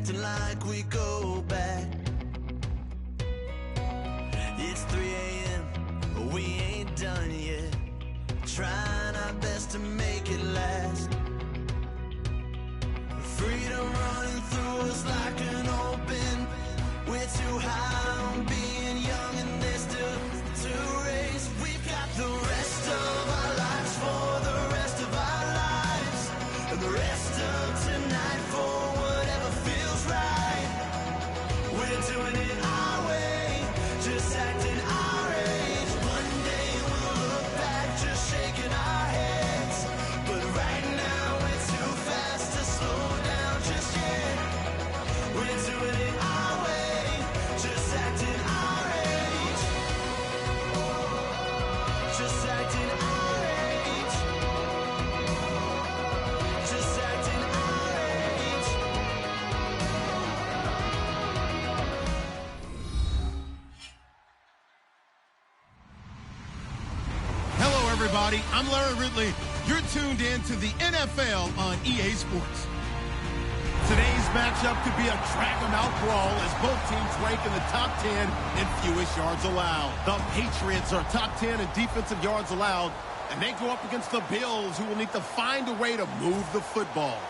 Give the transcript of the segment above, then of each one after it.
acting like we go back. It's 3 a.m., but we ain't done yet. Trying our best to make it last. Freedom running through us like an open. We're too high on being young and there's still to race. We've got the rest of our lives for the rest of our lives. And the rest of tonight for whatever feels right. We're doing it our way, just acting our age. One day we'll look back just shaking our heads. But right now we're too fast to slow down just yet. We're doing it our way, just acting our age. Just acting our age. Just acting our age. Hello, everybody. I'm Larry Ridley. You're tuned in to the NFL on EA Sports. Today's matchup could be a drag-em-out brawl as both teams rank in the top 10 in fewest yards allowed. The Patriots are top 10 in defensive yards allowed, and they go up against the Bills, who will need to find a way to move the football.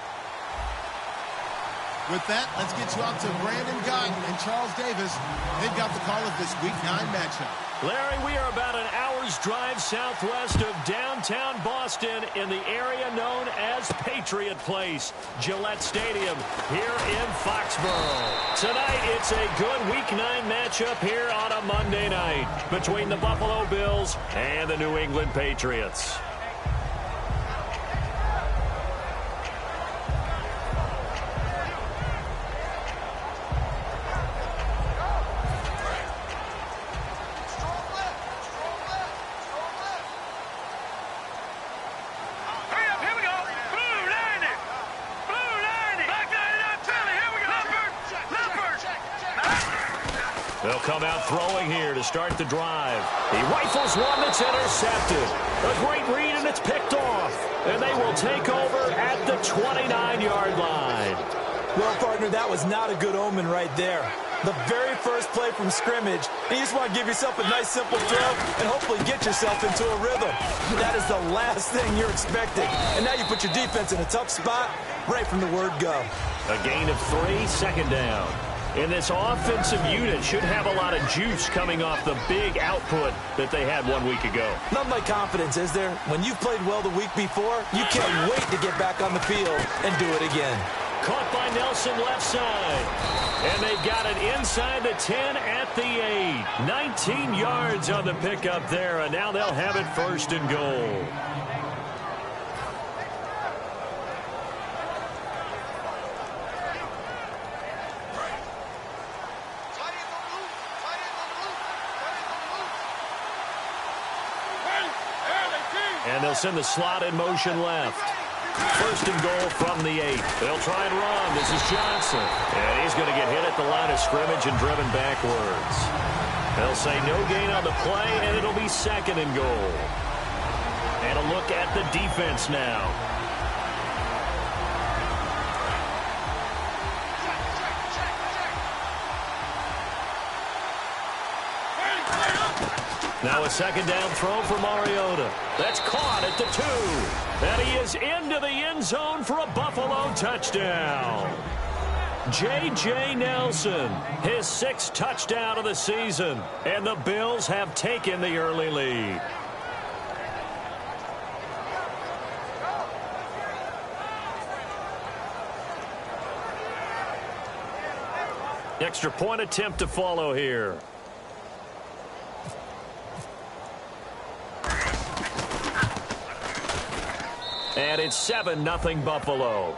With that, let's get you out to Brandon Guyton and Charles Davis. They've got the call of this Week 9 matchup. Larry, we are about an hour's drive southwest of downtown Boston in the area known as Patriot Place, Gillette Stadium here in Foxborough. Tonight, it's a good Week 9 matchup here on a Monday night between the Buffalo Bills and the New England Patriots. They'll come out throwing here to start the drive. He rifles one that's intercepted. A great read, and it's picked off. And they will take over at the 29-yard line. Well, partner, that was not a good omen right there. The very first play from scrimmage, and you just want to give yourself a nice, simple throw and hopefully get yourself into a rhythm. That is the last thing you're expecting. And now you put your defense in a tough spot right from the word go. A gain of 3, second down. And this offensive unit should have a lot of juice coming off the big output that they had 1 week ago. Nothing like confidence, is there? When you've played well the week before, you can't wait to get back on the field and do it again. Caught by Nelson left side. And they've got it inside the 10 at the 8. 19 yards on the pickup there, and now they'll have it first and goal. And they'll send the slot in motion left. First and goal from the 8. They'll try and run. This is Johnson. And he's going to get hit at the line of scrimmage and driven backwards. They'll say no gain on the play, and it'll be second and goal. And a look at the defense now. Now a second down throw for Mariota. That's caught at the 2. And he is into the end zone for a Buffalo touchdown. J.J. Nelson, his 6th touchdown of the season. And the Bills have taken the early lead. Extra point attempt to follow here. And it's 7-0 Buffalo.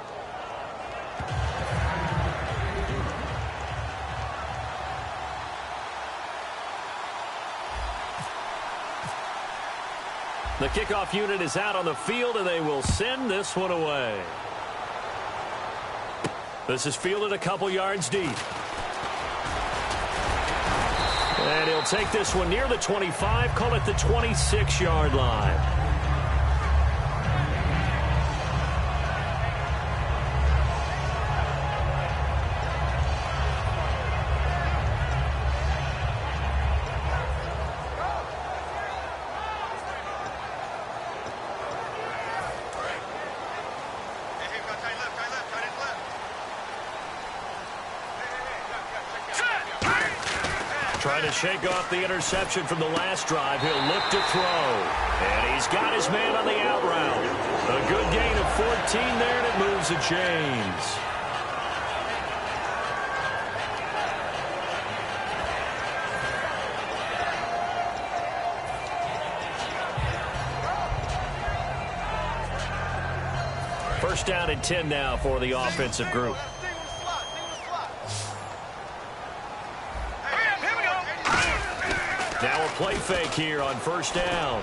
The kickoff unit is out on the field, and they will send this one away. This is fielded a couple yards deep. And he'll take this one near the 25, call it the 26-yard line. Trying to shake off the interception from the last drive. He'll look to throw. And he's got his man on the out route. A good gain of 14 there, and it moves the chains. First down and 10 now for the offensive group. Now a play fake here on first down.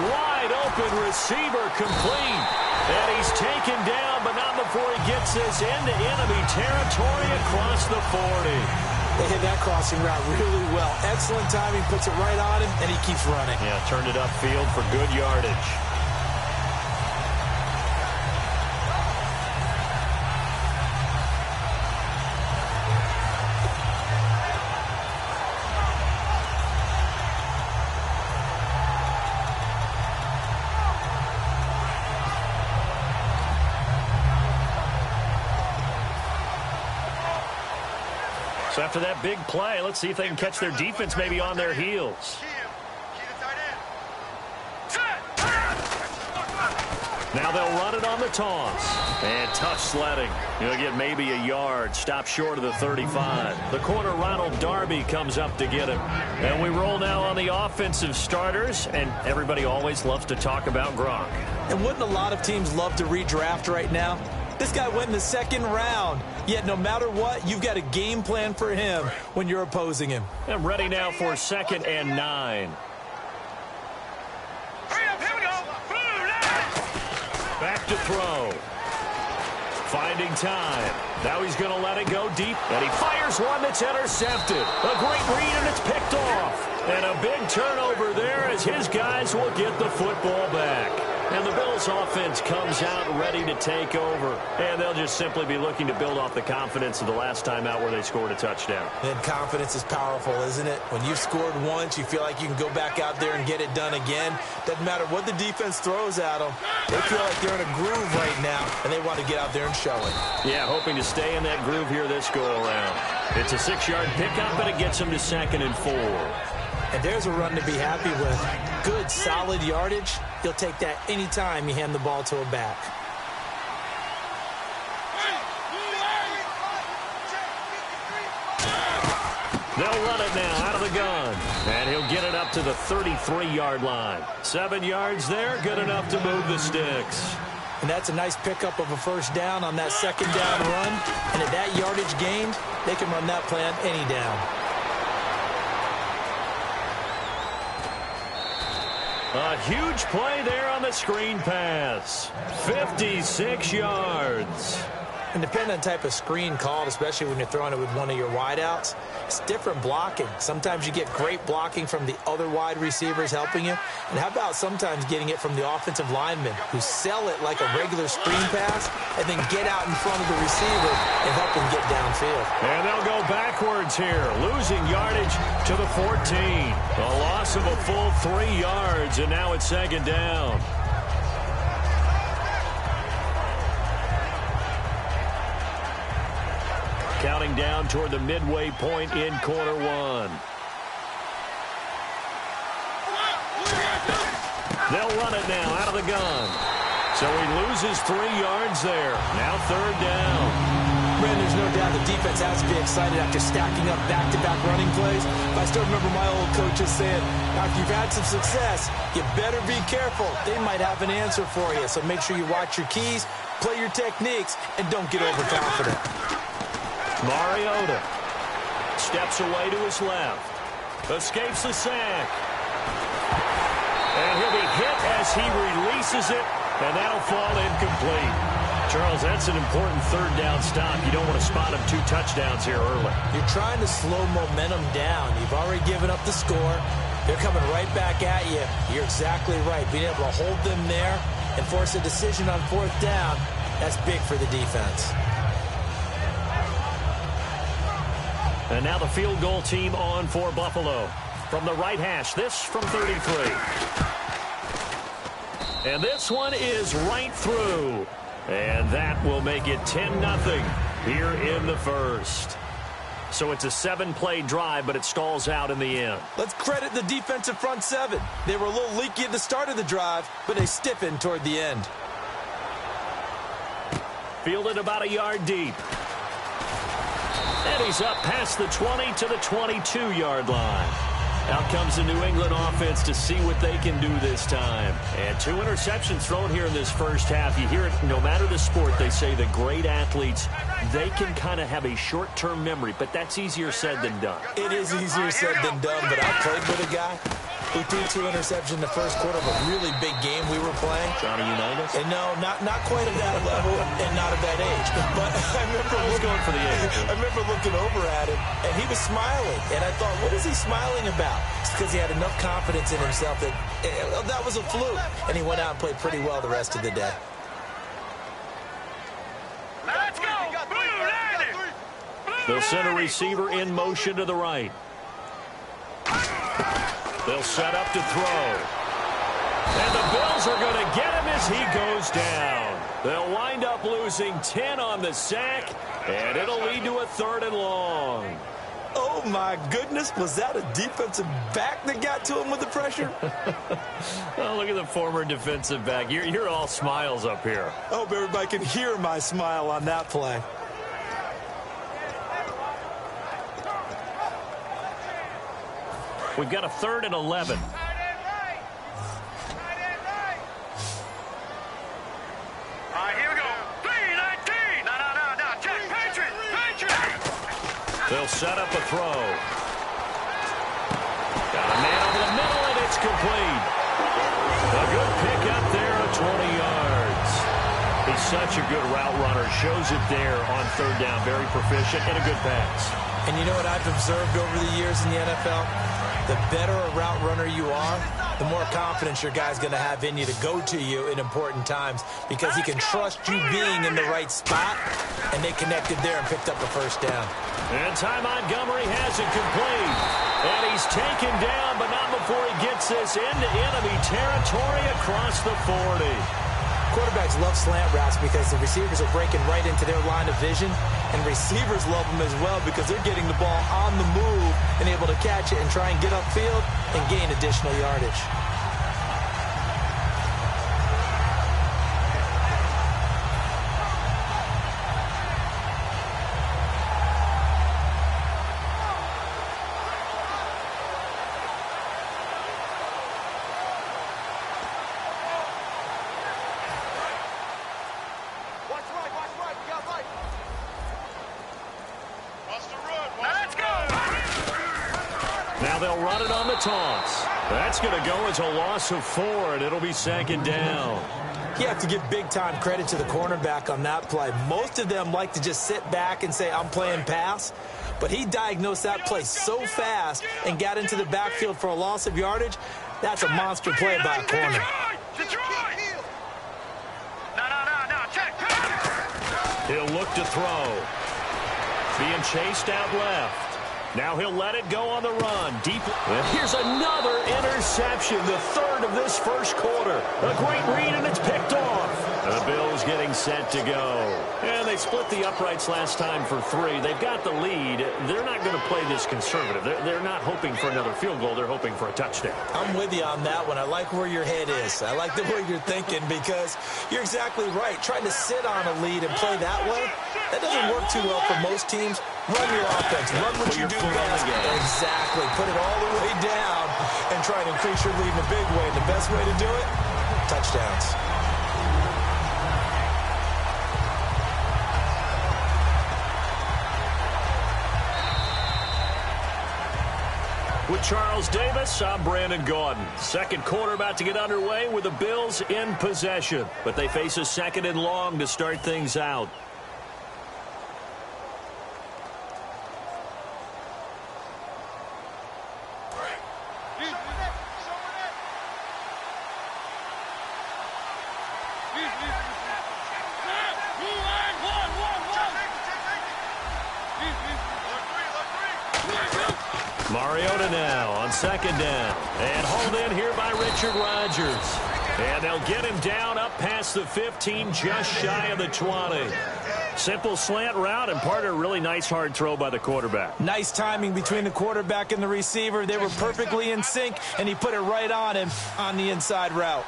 Wide open receiver complete. And he's taken down, but not before he gets this into enemy territory across the 40. They hit that crossing route really well. Excellent timing, puts it right on him, and he keeps running. Yeah, turned it upfield for good yardage. So after that big play, let's see if they can catch their defense maybe on their heels. Now they'll run it on the toss. And tough sledding. He'll get maybe a yard. Stop short of the 35. The corner, Ronald Darby, comes up to get him. And we roll now on the offensive starters. And everybody always loves to talk about Gronk. And wouldn't a lot of teams love to redraft right now? This guy went in the second round. Yet no matter what, you've got a game plan for him when you're opposing him. And ready now for 2nd and 9. Back to throw. Finding time. Now he's going to let it go deep. And he fires one that's intercepted. A great read, and it's picked off. And a big turnover there as his guys will get the football back. And the Bills offense comes out ready to take over. And they'll just simply be looking to build off the confidence of the last time out where they scored a touchdown. And confidence is powerful, isn't it? When you've scored once, you feel like you can go back out there and get it done again. Doesn't matter what the defense throws at them. They feel like they're in a groove right now, and they want to get out there and show it. Yeah, hoping to stay in that groove here this go-around. It's a 6-yard pickup, and it gets them to 2nd and 4. And there's a run to be happy with. Good, solid yardage. You'll take that anytime you hand the ball to a back. They'll run it now out of the gun. And he'll get it up to the 33-yard line. 7 yards there, good enough to move the sticks. And that's a nice pickup of a first down on that second down run. And at that yardage gained, they can run that plan any down. A huge play there on the screen pass. 56 yards. And depending on the type of screen called, especially when you're throwing it with one of your wideouts, it's different blocking. Sometimes you get great blocking from the other wide receivers helping you. And how about sometimes getting it from the offensive linemen who sell it like a regular screen pass and then get out in front of the receiver and help him get downfield. And they'll go backwards here, losing yardage to the 14. A loss of a full 3 yards, and now it's 2nd down. Counting down toward the midway point in quarter 1. They'll run it now out of the gun. So he loses 3 yards there. Now 3rd down. Brandon, there's no doubt the defense has to be excited after stacking up back-to-back running plays. I still remember my old coaches saying, after you've had some success, you better be careful. They might have an answer for you. So make sure you watch your keys, play your techniques, and don't get overconfident. Mariota steps away to his left. Escapes the sack. And he'll be hit as he releases it, and that'll fall incomplete. Charles, that's an important 3rd down stop. You don't want to spot him 2 touchdowns here early. You're trying to slow momentum down. You've already given up the score. They're coming right back at you. You're exactly right. Being able to hold them there and force a decision on 4th down, that's big for the defense. And now the field goal team on for Buffalo. From the right hash, this from 33. And this one is right through. And that will make it 10-0 here in the first. So it's a 7-play drive, but it stalls out in the end. Let's credit the defensive front seven. They were a little leaky at the start of the drive, but they stiffened toward the end. Fielded about a yard deep. And he's up past the 20 to the 22-yard line. Out comes the New England offense to see what they can do this time. And 2 interceptions thrown here in this first half. You hear it, no matter the sport, they say the great athletes, they can kind of have a short-term memory, but that's easier said than done. It is easier said than done, but I played with a guy who threw 2 interceptions in the first quarter of a really big game we were playing. Johnny Unitas? And no, not quite at that level and not at that age. But I remember going for the age. I remember looking over at him, and he was smiling. And I thought, what is he smiling about? It's because he had enough confidence in himself that that was a fluke. And he went out and played pretty well the rest of the day. Let's go! They'll send a receiver in motion to the right. They'll set up to throw. And the Bills are going to get him as he goes down. They'll wind up losing 10 on the sack, and it'll lead to a 3rd and long. Oh, my goodness. Was that a defensive back that got to him with the pressure? Oh, look at the former defensive back. You're all smiles up here. I hope everybody can hear my smile on that play. We've got a 3rd and 11. Here we go. 3-19. No. Check. Patriot. They'll set up a throw. Got a man over the middle, and it's complete. A good pick up there at 20 yards. He's such a good route runner. Shows it there on 3rd down. Very proficient and a good pass. And you know what I've observed over the years in the NFL? The better a route runner you are, the more confidence your guy's going to have in you to go to you in important times because he can trust you being in the right spot, and they connected there and picked up the 1st down. And Ty Montgomery has it complete. And he's taken down, but not before he gets this into enemy territory across the 40. Quarterbacks love slant routes because the receivers are breaking right into their line of vision, and receivers love them as well because they're getting the ball on the move and able to catch it and try and get upfield and gain additional yardage. Now they'll run it on the toss. That's going to go as a loss of 4, and it'll be 2nd down. You have to give big-time credit to the cornerback on that play. Most of them like to just sit back and say, I'm playing pass. But he diagnosed that play so fast and got into the backfield for a loss of yardage. That's a monster play by a corner. No. Check. He'll look to throw. Being chased out left. Now he'll let it go on the run. Deep. And here's another interception, the 3rd of this first quarter. A great read, and it's picked off. The Bills getting set to go. And they split the uprights last time for 3. They've got the lead. They're not going to play this conservative. They're not hoping for another field goal. They're hoping for a touchdown. I'm with you on that one. I like where your head is. I like the way you're thinking because you're exactly right. Trying to sit on a lead and play that way, that doesn't work too well for most teams. Run your offense. Run what you do best. Exactly. Put it all the way down and try to increase your lead in a big way. And the best way to do it, touchdowns. With Charles Davis, I'm Brandon Gaudin. Second quarter about to get underway with the Bills in possession. But they face a 2nd and long to start things out. Mariota now on 2nd down. And hauled in here by Richard Rodgers. And they'll get him down up past the 15, just shy of the 20. Simple slant route, and part of a really nice hard throw by the quarterback. Nice timing between the quarterback and the receiver. They were perfectly in sync, and he put it right on him on the inside route.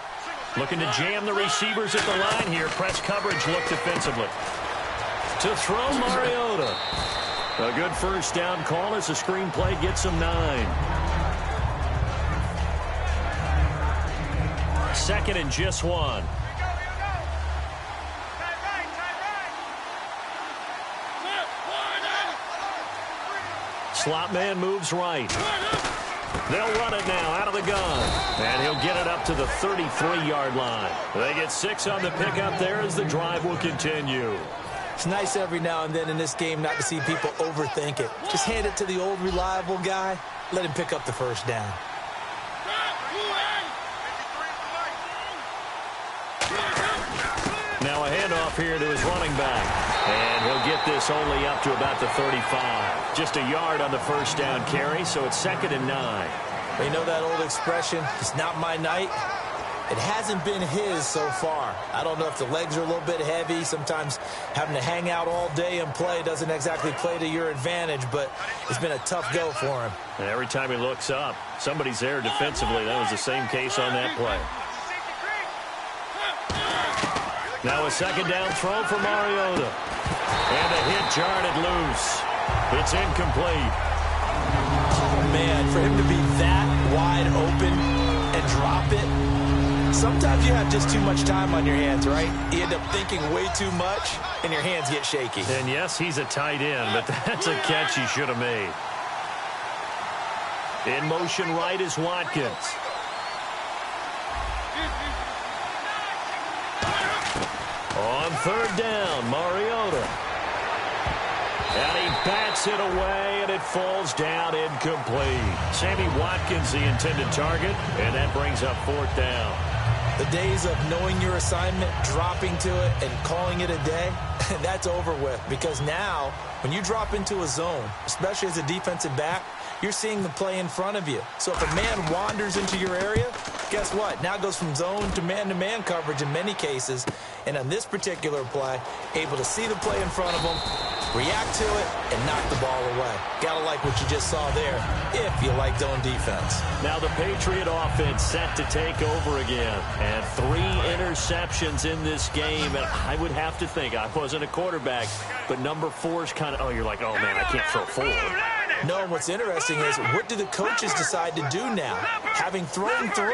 Looking to jam the receivers at the line here. Press coverage look defensively. To throw Mariota. A good first down call as the screenplay gets him 9. Second and just 1. Slot man moves right. They'll run it now out of the gun. And he'll get it up to the 33-yard line. They get 6 on the pickup there as the drive will continue. It's nice every now and then in this game not to see people overthink it. Just hand it to the old reliable guy. Let him pick up the first down. Now a handoff here to his running back. And he'll get this only up to about the 35. Just a yard on the first down carry, so it's 2nd and 9. Well, you know that old expression, it's not my night? It hasn't been his so far. I don't know if the legs are a little bit heavy. Sometimes having to hang out all day and play doesn't exactly play to your advantage, but it's been a tough go for him. And every time he looks up, somebody's there defensively. That was the same case on that play. Now a second down throw for Mariota. And a hit jarred it loose. It's incomplete. Oh, man, for him to be that wide open and drop it, sometimes you have just too much time on your hands, right? You end up thinking way too much, and your hands get shaky. And yes, he's a tight end, but that's a catch he should have made. In motion right is Watkins. On third down, Mariota. And he bats it away, and it falls down incomplete. Sammy Watkins, the intended target, and that brings up 4th down. The days of knowing your assignment, dropping to it, and calling it a day, that's over with. Because now, when you drop into a zone, especially as a defensive back, you're seeing the play in front of you. So if a man wanders into your area, guess what? Now it goes from zone to man coverage in many cases. And on this particular play, able to see the play in front of him, react to it, and knock the ball away. Gotta like what you just saw there, if you like zone defense. Now the Patriot offense set to take over again. And 3 interceptions in this game. And I would have to think, I wasn't a quarterback, but number 4 is kind of, you're like, oh, man, I can't throw 4. No, what's interesting is, what do the coaches decide to do now? Having thrown 3,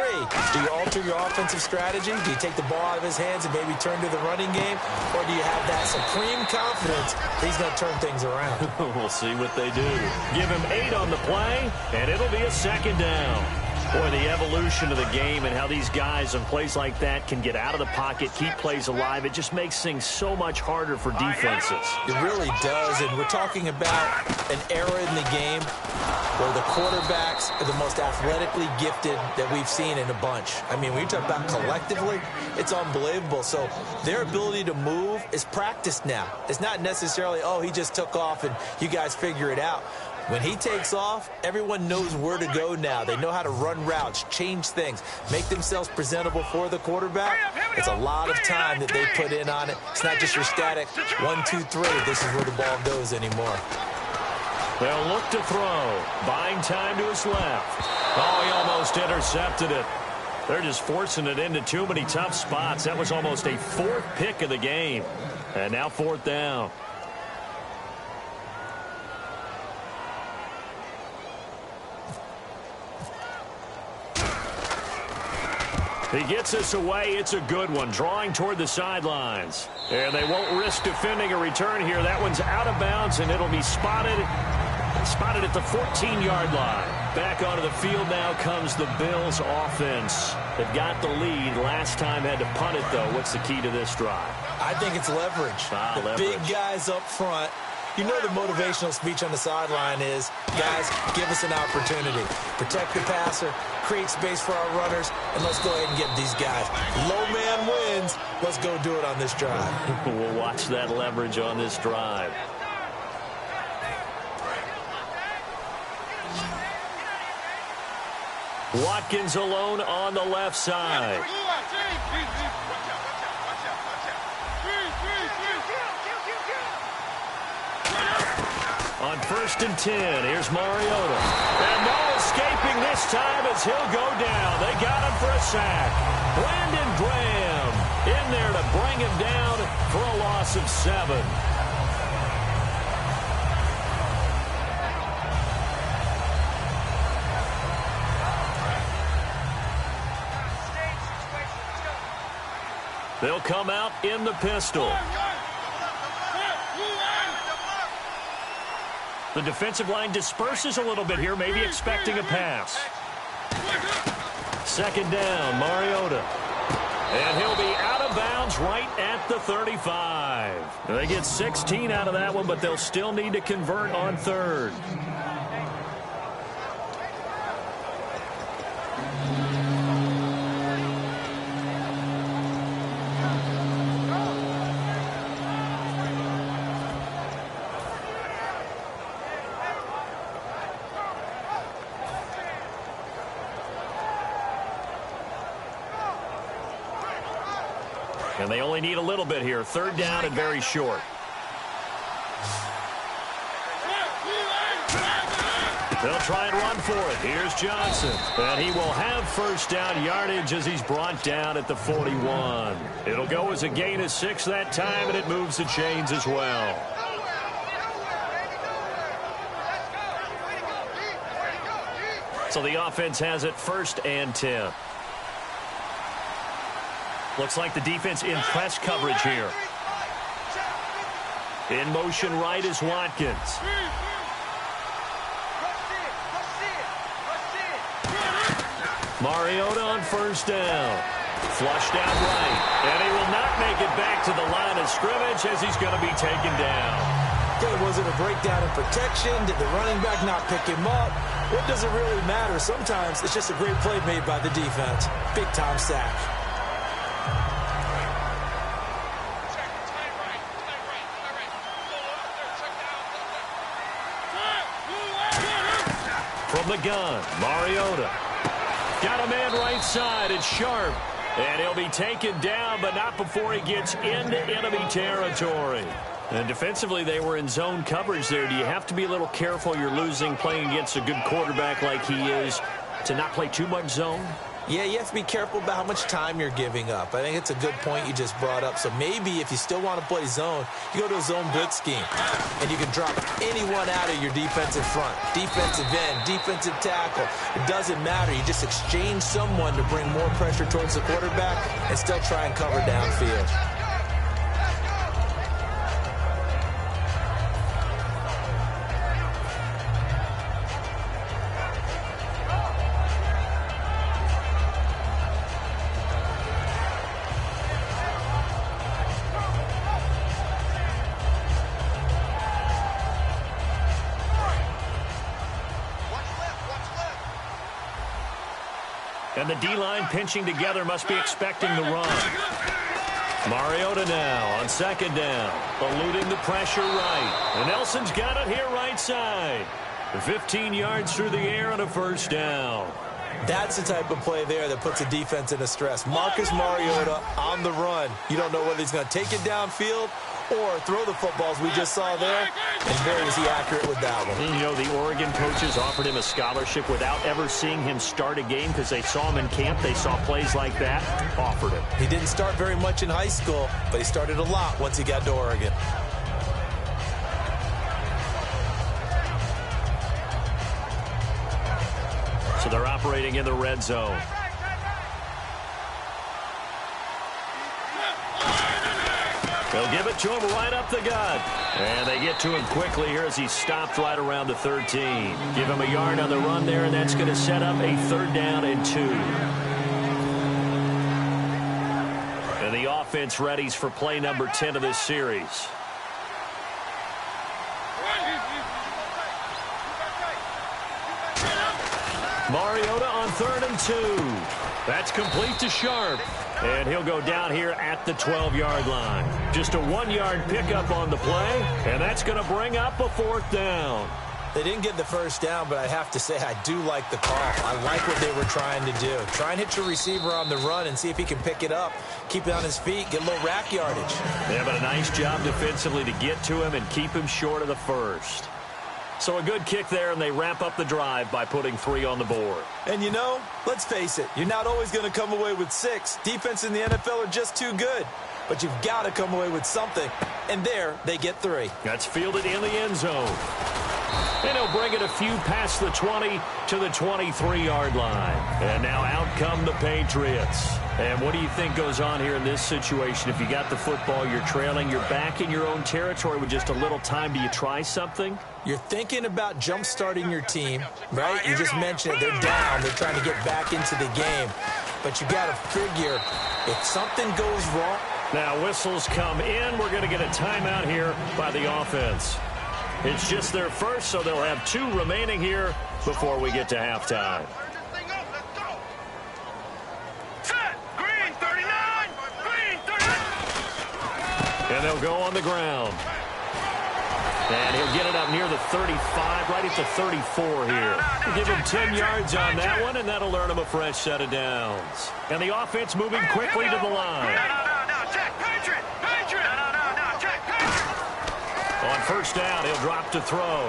do you alter your offensive strategy? Do you take the ball out of his hands and maybe turn to the running game? Or do you have that supreme confidence that he's going to turn things around? We'll see what they do. Give him 8 on the play, and it'll be a 2nd down. Boy, the evolution of the game and how these guys on plays like that can get out of the pocket, keep plays alive, it just makes things so much harder for defenses. It really does, and we're talking about an era in the game where the quarterbacks are the most athletically gifted that we've seen in a bunch. I mean, when you talk about collectively, it's unbelievable. So their ability to move is practiced now. It's not necessarily, oh, he just took off and you guys figure it out. When he takes off, everyone knows where to go now. They know how to run routes, change things, make themselves presentable for the quarterback. It's a lot of time that they put in on it. It's not just your static 1, 2, 3. This is where the ball goes anymore. They'll look to throw. Buying time to his left. Oh, he almost intercepted it. They're just forcing it into too many tough spots. That was almost a 4th pick of the game. And now 4th down. He gets us away. It's a good one. Drawing toward the sidelines. And they won't risk defending a return here. That one's out of bounds, and it'll be spotted at the 14-yard line. Back onto the field now comes the Bills offense. They've got the lead. Last time had to punt it, though. What's the key to this drive? I think it's leverage. The big guys up front. You know the motivational speech on the sideline is, guys, give us an opportunity. Protect the passer, create space for our runners, and let's go ahead and get these guys. Low man wins. Let's go do it on this drive. We'll watch that leverage on this drive. Watkins alone on the left side. On 1st and 10, here's Mariota. And no escaping this time as he'll go down. They got him for a sack. Brandon Graham in there to bring him down for a loss of 7. They'll come out in the pistol. The defensive line disperses a little bit here, maybe expecting a pass. 2nd down, Mariota. And he'll be out of bounds right at the 35. They get 16 out of that one, but they'll still need to convert on 3rd. And they only need a little bit here. 3rd down and very short. They'll try and run for it. Here's Johnson. And he will have 1st down yardage as he's brought down at the 41. It'll go as a gain of 6 that time, and it moves the chains as well. So the offense has it 1st and 10. Looks like the defense in press coverage here. In motion right is Watkins. Mariota on 1st down. Flushed out right. And he will not make it back to the line of scrimmage as he's going to be taken down. Was it a breakdown in protection? Did the running back not pick him up? What does it really matter? Sometimes it's just a great play made by the defense. Big-time sack. From the gun, Mariota. Got a man right side. It's Sharp. And he'll be taken down, but not before he gets into enemy territory. And defensively, they were in zone coverage there. Do you have to be a little careful you're losing playing against a good quarterback like he is to not play too much zone? Yeah, you have to be careful about how much time you're giving up. I think it's a good point you just brought up. So maybe if you still want to play zone, you go to a zone blitz scheme. And you can drop anyone out of your defensive front. Defensive end, defensive tackle. It doesn't matter. You just exchange someone to bring more pressure towards the quarterback and still try and cover downfield. And the D-line pinching together must be expecting the run. Mariota now on 2nd down. Eluding the pressure right. And Nelson's got it here right side. 15 yards through the air on a 1st down. That's the type of play there that puts a defense into stress. Marcus Mariota on the run. You don't know whether he's going to take it downfield or throw the footballs we just saw there. And very was he accurate with that one. You know, the Oregon coaches offered him a scholarship without ever seeing him start a game because they saw him in camp. They saw plays like that, offered him. He didn't start very much in high school, but he started a lot once he got to Oregon. So they're operating in the red zone. They'll give it to him right up the gut. And they get to him quickly here as he stopped right around the 13. Give him a yard on the run there, and that's going to set up a 3rd down and 2. And the offense readies for play number 10 of this series. Mariota on 3rd and 2. That's complete to Sharp. And he'll go down here at the 12-yard line. Just a 1-yard pickup on the play, and that's going to bring up a 4th down. They didn't get the 1st down, but I have to say I do like the call. I like what they were trying to do. Try and hit your receiver on the run and see if he can pick it up, keep it on his feet, get a little rack yardage. They have a nice job defensively to get to him and keep him short of the 1st. So a good kick there, and they wrap up the drive by putting 3 on the board. And you know, let's face it, you're not always going to come away with 6. Defense in the NFL are just too good. But you've got to come away with something. And there, they get 3. That's fielded in the end zone. And he'll bring it a few past the 20 to the 23-yard line. And now out come the Patriots. And what do you think goes on here in this situation? If you got the football, you're trailing, you're back in your own territory with just a little time. Do you try something? You're thinking about jump-starting your team, right? You just mentioned it. They're down. They're trying to get back into the game. But you got to figure if something goes wrong. Now whistles come in. We're going to get a timeout here by the offense. It's just their first, so they'll have 2 remaining here before we get to halftime. Set. Green 39. Green 39. And they'll go on the ground. And he'll get it up near the 35, right at the 34 here. We'll give him 10 yards on that one, and that'll earn him a fresh set of downs. And the offense moving quickly to the line. No, check. Patriot. No, check. Patriot. On first down, he'll drop to throw.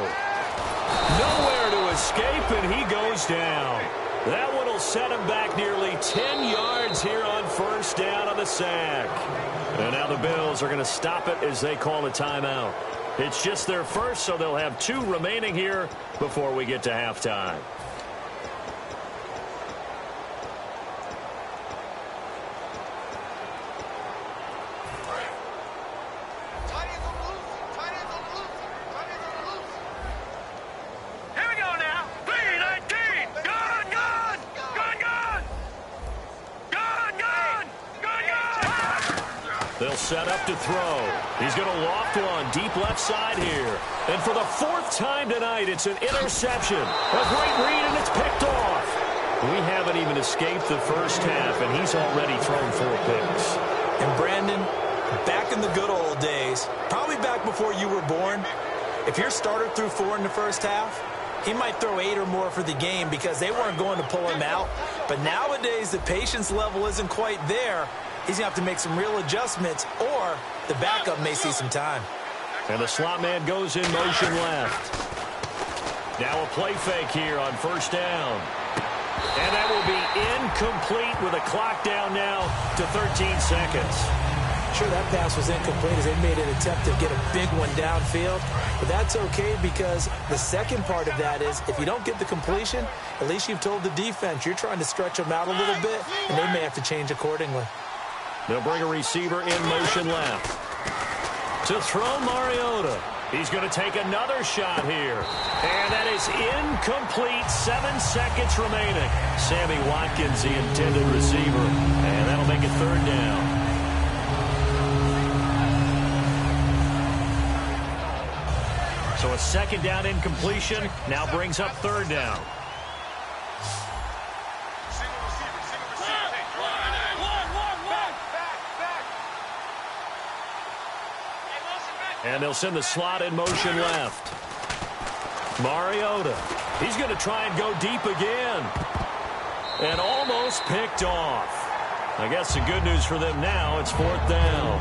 Nowhere to escape, and he goes down. That one will set him back nearly 10 yards here on first down on the sack. And now the Bills are going to stop it as they call a timeout. It's just their first, so they'll have 2 remaining here before we get to halftime. Here we go now. 3-19. Gone. They'll set up to throw. He's going to loft one deep left side here. And for the 4th time tonight, it's an interception. A great read, and it's picked off. We haven't even escaped the first half, and he's already thrown 4 picks. And Brandon, back in the good old days, probably back before you were born, if your starter threw 4 in the first half, he might throw 8 or more for the game because they weren't going to pull him out. But nowadays, the patience level isn't quite there. He's going to have to make some real adjustments, or the backup may see some time. And the slot man goes in motion left. Now a play fake here on first down. And that will be incomplete with a clock down now to 13 seconds. Sure, that pass was incomplete as they made an attempt to get a big one downfield. But that's okay because the second part of that is if you don't get the completion, at least you've told the defense you're trying to stretch them out a little bit, and they may have to change accordingly. They'll bring a receiver in motion left. To throw Mariota. He's going to take another shot here. And that is incomplete. 7 seconds remaining. Sammy Watkins, the intended receiver. And that'll make it 3rd down. So a 2nd down incompletion now brings up 3rd down. And they'll send the slot in motion left. Mariota. He's going to try and go deep again. And almost picked off. I guess the good news for them now, it's 4th down.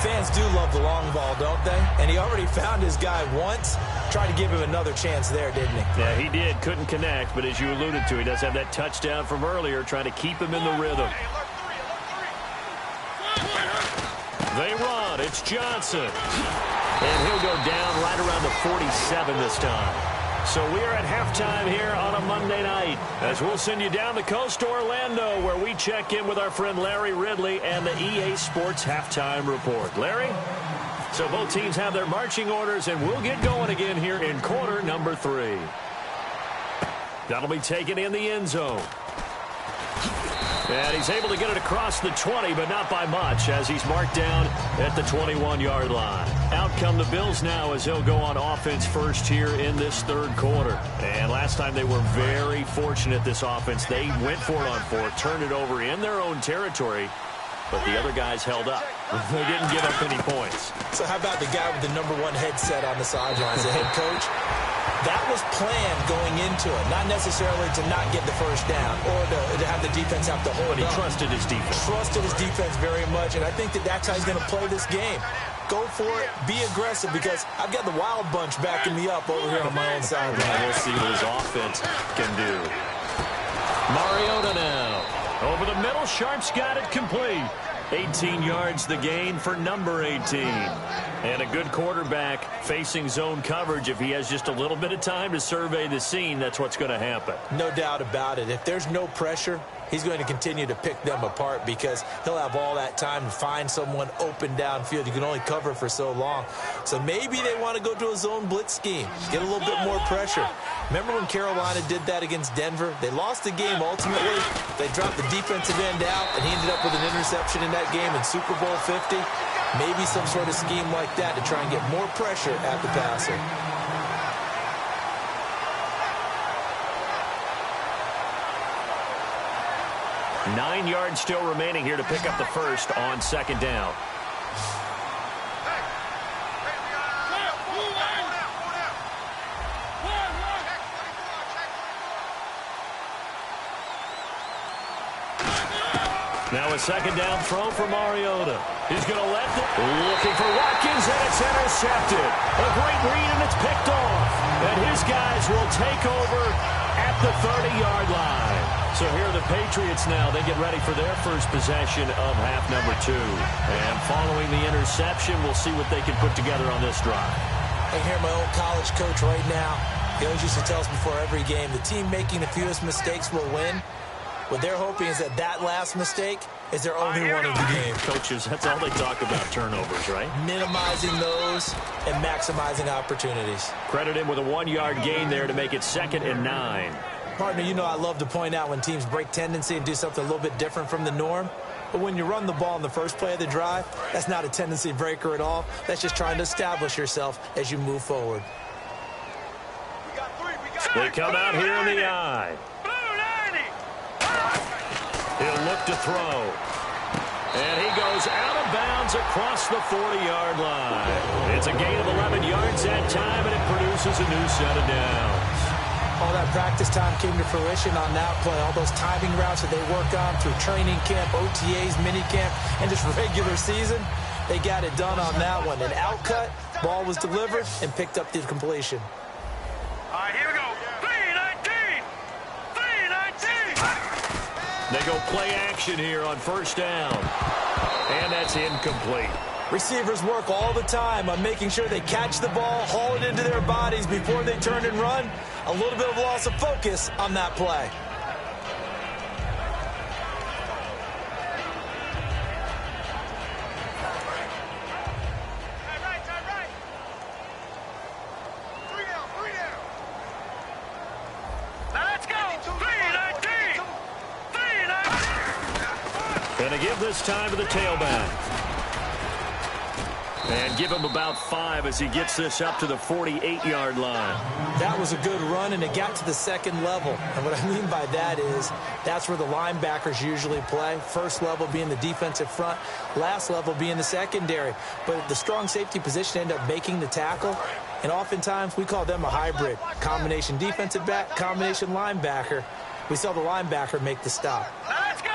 Fans do love the long ball, don't they? And he already found his guy once. Tried to give him another chance there, didn't he? Yeah, he did. Couldn't connect, but as you alluded to, he does have that touchdown from earlier, trying to keep him in the rhythm. They run. It's Johnson. And he'll go down right around the 47 this time. So we are at halftime here on a Monday night as we'll send you down the coast to Orlando where we check in with our friend Larry Ridley and the EA Sports Halftime Report. Larry? So both teams have their marching orders, and we'll get going again here in quarter number 3. That'll be taken in the end zone. And he's able to get it across the 20, but not by much, as he's marked down at the 21-yard line. Out come the Bills now as they'll go on offense first here in this 3rd quarter. And last time they were very fortunate, this offense. They went for it on 4th, turned it over in their own territory, but the other guys held up. They didn't give up any points. So how about the guy with the number 1 headset on the sidelines, the head coach? That was planned going into it, not necessarily to not get the first down or to have the defense have to hold But he up. trusted his defense. Trusted his defense very much, and I think that's how he's going to play this game. go for it, be aggressive, because I've got the wild bunch backing me up over here on my own sideline. We'll see what his offense can do. Mariota now. Over the middle, Sharp's got it complete. 18 yards the gain for number 18. And a good quarterback facing zone coverage. If he has just a little bit of time to survey the scene, that's what's going to happen. No doubt about it. If there's no pressure, he's going to continue to pick them apart because he'll have all that time to find someone open downfield. You can only cover for so long. So maybe they want to go to a zone blitz scheme, get a little bit more pressure. Remember when Carolina did that against Denver? They lost the game ultimately. They dropped the defensive end out, and he ended up with an interception in that game in Super Bowl 50. Maybe some sort of scheme like that to try and get more pressure at the passer. Nine yards still remaining here to pick up the first on second down. Now a second down throw for Mariota. He's going to let it. Looking for Watkins, and it's intercepted. A great read, and it's picked off. And his guys will take over at the 30-yard line. So here are the Patriots now. They get ready for their first possession of half number 2. And following the interception, we'll see what they can put together on this drive. I hear my old college coach right now. He always used to tell us before every game, the team making the fewest mistakes will win. What they're hoping is that that last mistake is their only one of the game. Coaches, that's all they talk about, turnovers, right? Minimizing those and maximizing opportunities. Credit him with a 1-yard gain there to make it 2nd and 9. Partner, you know I love to point out when teams break tendency and do something a little bit different from the norm. But when you run the ball in the first play of the drive, that's not a tendency breaker at all. That's just trying to establish yourself as you move forward. They come out here in the eye. He'll look to throw. And he goes out of bounds across the 40-yard line. It's a gain of 11 yards that time, and it produces a new set of downs. All that practice time came to fruition on that play. All those timing routes that they work on through training camp, OTAs, minicamp, and just regular season, they got it done on that one. An outcut, ball was delivered, and picked up the completion. All right, here we go. 3-19. 3-19. They go play action here on first down. And that's incomplete. Receivers work all the time on making sure they catch the ball, haul it into their bodies before they turn and run. A little bit of loss of focus on that play. Going to give this time to the tailback. And give him about 5 as he gets this up to the 48-yard line. That was a good run, and it got to the second level. And what I mean by that is that's where the linebackers usually play. First level being the defensive front, last level being the secondary. But the strong safety position ended up making the tackle. And oftentimes we call them a hybrid. Combination defensive back, combination linebacker. We saw the linebacker make the stop. Let's go.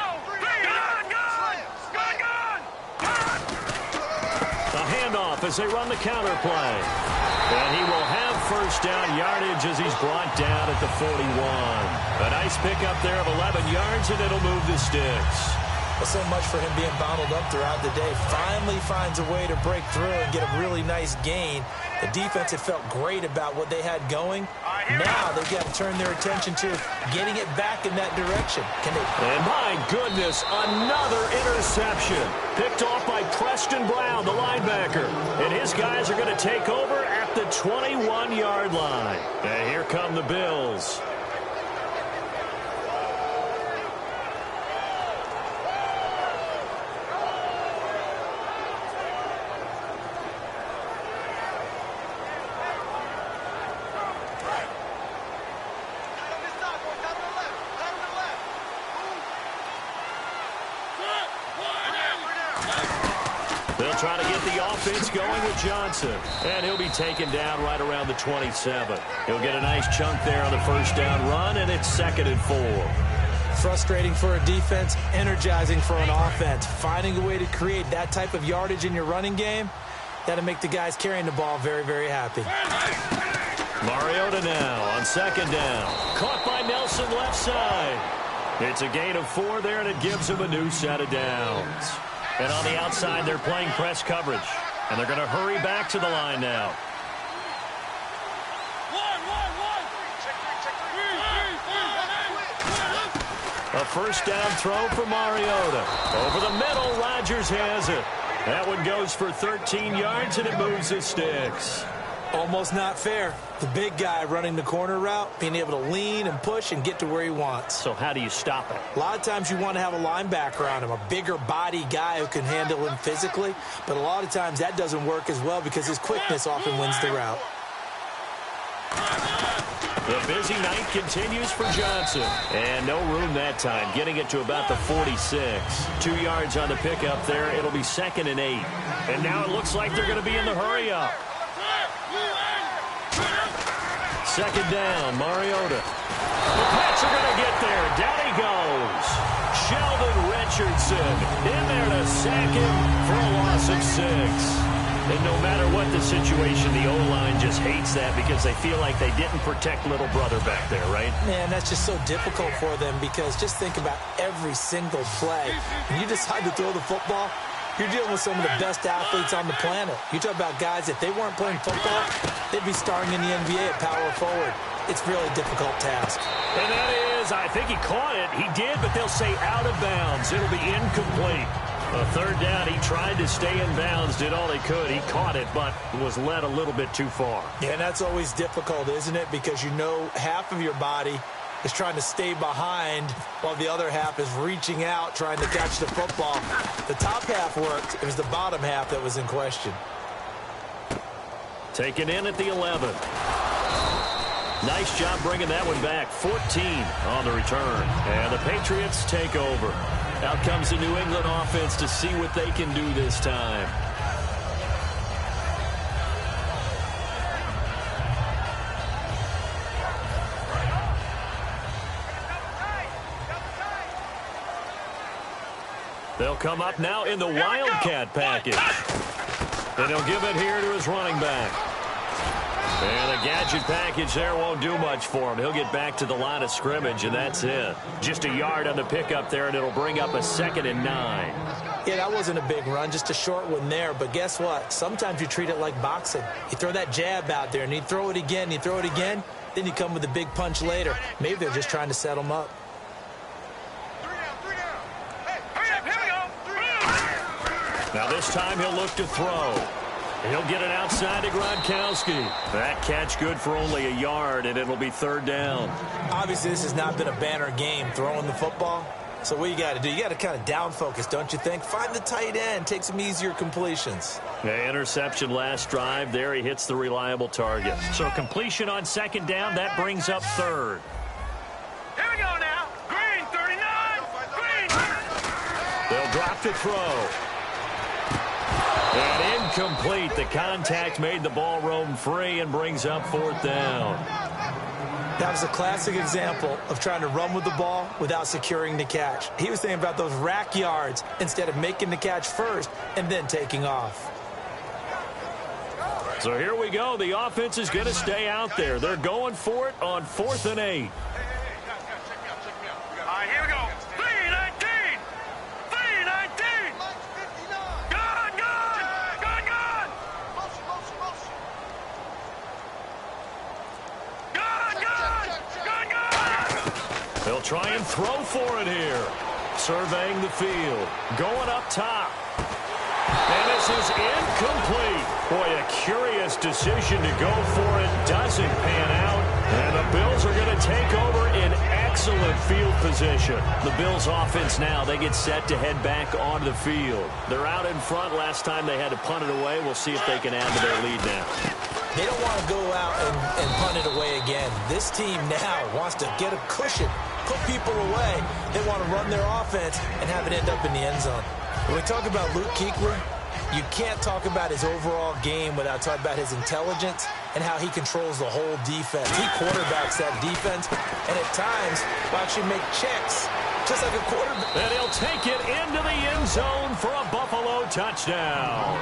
Handoff as they run the counter play. And he will have first down yardage as he's brought down at the 41. A nice pickup there of 11 yards, and it'll move the sticks. Well, so much for him being bottled up throughout the day. Finally finds a way to break through and get a really nice gain. The defense had felt great about what they had going. Now they've got to turn their attention to getting it back in that direction. Can they? And my goodness, another interception. Picked off by Preston Brown, the linebacker. And his guys are going to take over at the 21-yard line. And here come the Bills. They'll try to get the offense going with Johnson. And he'll be taken down right around the 27. He'll get a nice chunk there on the first down run, and it's 2nd and 4. Frustrating for a defense, energizing for an offense. Finding a way to create that type of yardage in your running game, That'll make the guys carrying the ball very, very happy. Mariota now on second down. Caught by Nelson left side. It's a gain of 4 there, and it gives him a new set of downs. And on the outside, they're playing press coverage. And they're going to hurry back to the line now. A first down throw for Mariota. Over the middle, Rodgers has it. That one goes for 13 yards, and it moves the sticks. Almost not fair. The big guy running the corner route, being able to lean and push and get to where he wants. So how do you stop it? A lot of times you want to have a linebacker on him, a bigger body guy who can handle him physically. But a lot of times that doesn't work as well because his quickness often wins the route. The busy night continues for Johnson. And no room that time, getting it to about the 46. 2 yards on the pickup there. It'll be 2nd and 8. And now it looks like they're going to be in the hurry-up. Second down, Mariota. The Pats are going to get there. Down he goes. Sheldon Richardson in there to sack him for a loss of 6. And no matter what the situation, the O-line just hates that because they feel like they didn't protect little brother back there, right? Man, that's just so difficult for them because just think about every single play. When you decide to throw the football, you're dealing with some of the best athletes on the planet. You talk about guys, if they weren't playing football, they'd be starring in the NBA at power forward. It's really a difficult task. And that is, I think he caught it. He did, but they'll say out of bounds. It'll be incomplete. A third down, he tried to stay in bounds, did all he could. He caught it, but was led a little bit too far. Yeah, and that's always difficult, isn't it? Because you know half of your body is trying to stay behind while the other half is reaching out, trying to catch the football. The top half worked. It was the bottom half that was in question. Taken in at the 11. Nice job bringing that one back. 14 on the return. And the Patriots take over. Out comes the New England offense to see what they can do this time. They'll come up now in the Wildcat package. And he'll give it here to his running back. And the gadget package there won't do much for him. He'll get back to the line of scrimmage, and that's it. Just a yard on the pickup there, and it'll bring up a 2nd and 9. Yeah, that wasn't a big run, just a short one there. But guess what? Sometimes you treat it like boxing. You throw that jab out there, and you throw it again, you throw it again, then you come with a big punch later. Maybe they're just trying to set him up. Now this time he'll look to throw. He'll get it outside to Gronkowski. That catch good for only a yard, and it'll be 3rd down. Obviously, this has not been a banner game throwing the football. So what you got to do, you got to kind of down focus, don't you think? Find the tight end, take some easier completions. The interception last drive. There he hits the reliable target. So completion on 2nd down, that brings up 3rd. Here we go now. Green, 39. Green. They'll drop to throw. And incomplete. The contact made the ball roam free and brings up 4th down. That was a classic example of trying to run with the ball without securing the catch. He was thinking about those rack yards instead of making the catch first and then taking off. So here we go. The offense is going to stay out there. They're going for it on 4th and 8. All right, here we go. 3-19. 3-19. Gone. They'll try and throw for it here. Surveying the field. Going up top. And this is incomplete. Boy, a curious decision to go for it. Doesn't pan out. And the Bills are going to take over in excellent field position. The Bills offense now, they get set to head back onto the field. They're out in front. Last time they had to punt it away. We'll see if they can add to their lead now. They don't want to go out and punt it away again. This team now wants to get a cushion, put people away. They want to run their offense and have it end up in the end zone. When we talk about Luke Kuechly, you can't talk about his overall game without talking about his intelligence and how he controls the whole defense. He quarterbacks that defense and at times will actually make checks just like a quarterback. And he'll take it into the end zone for a Buffalo touchdown.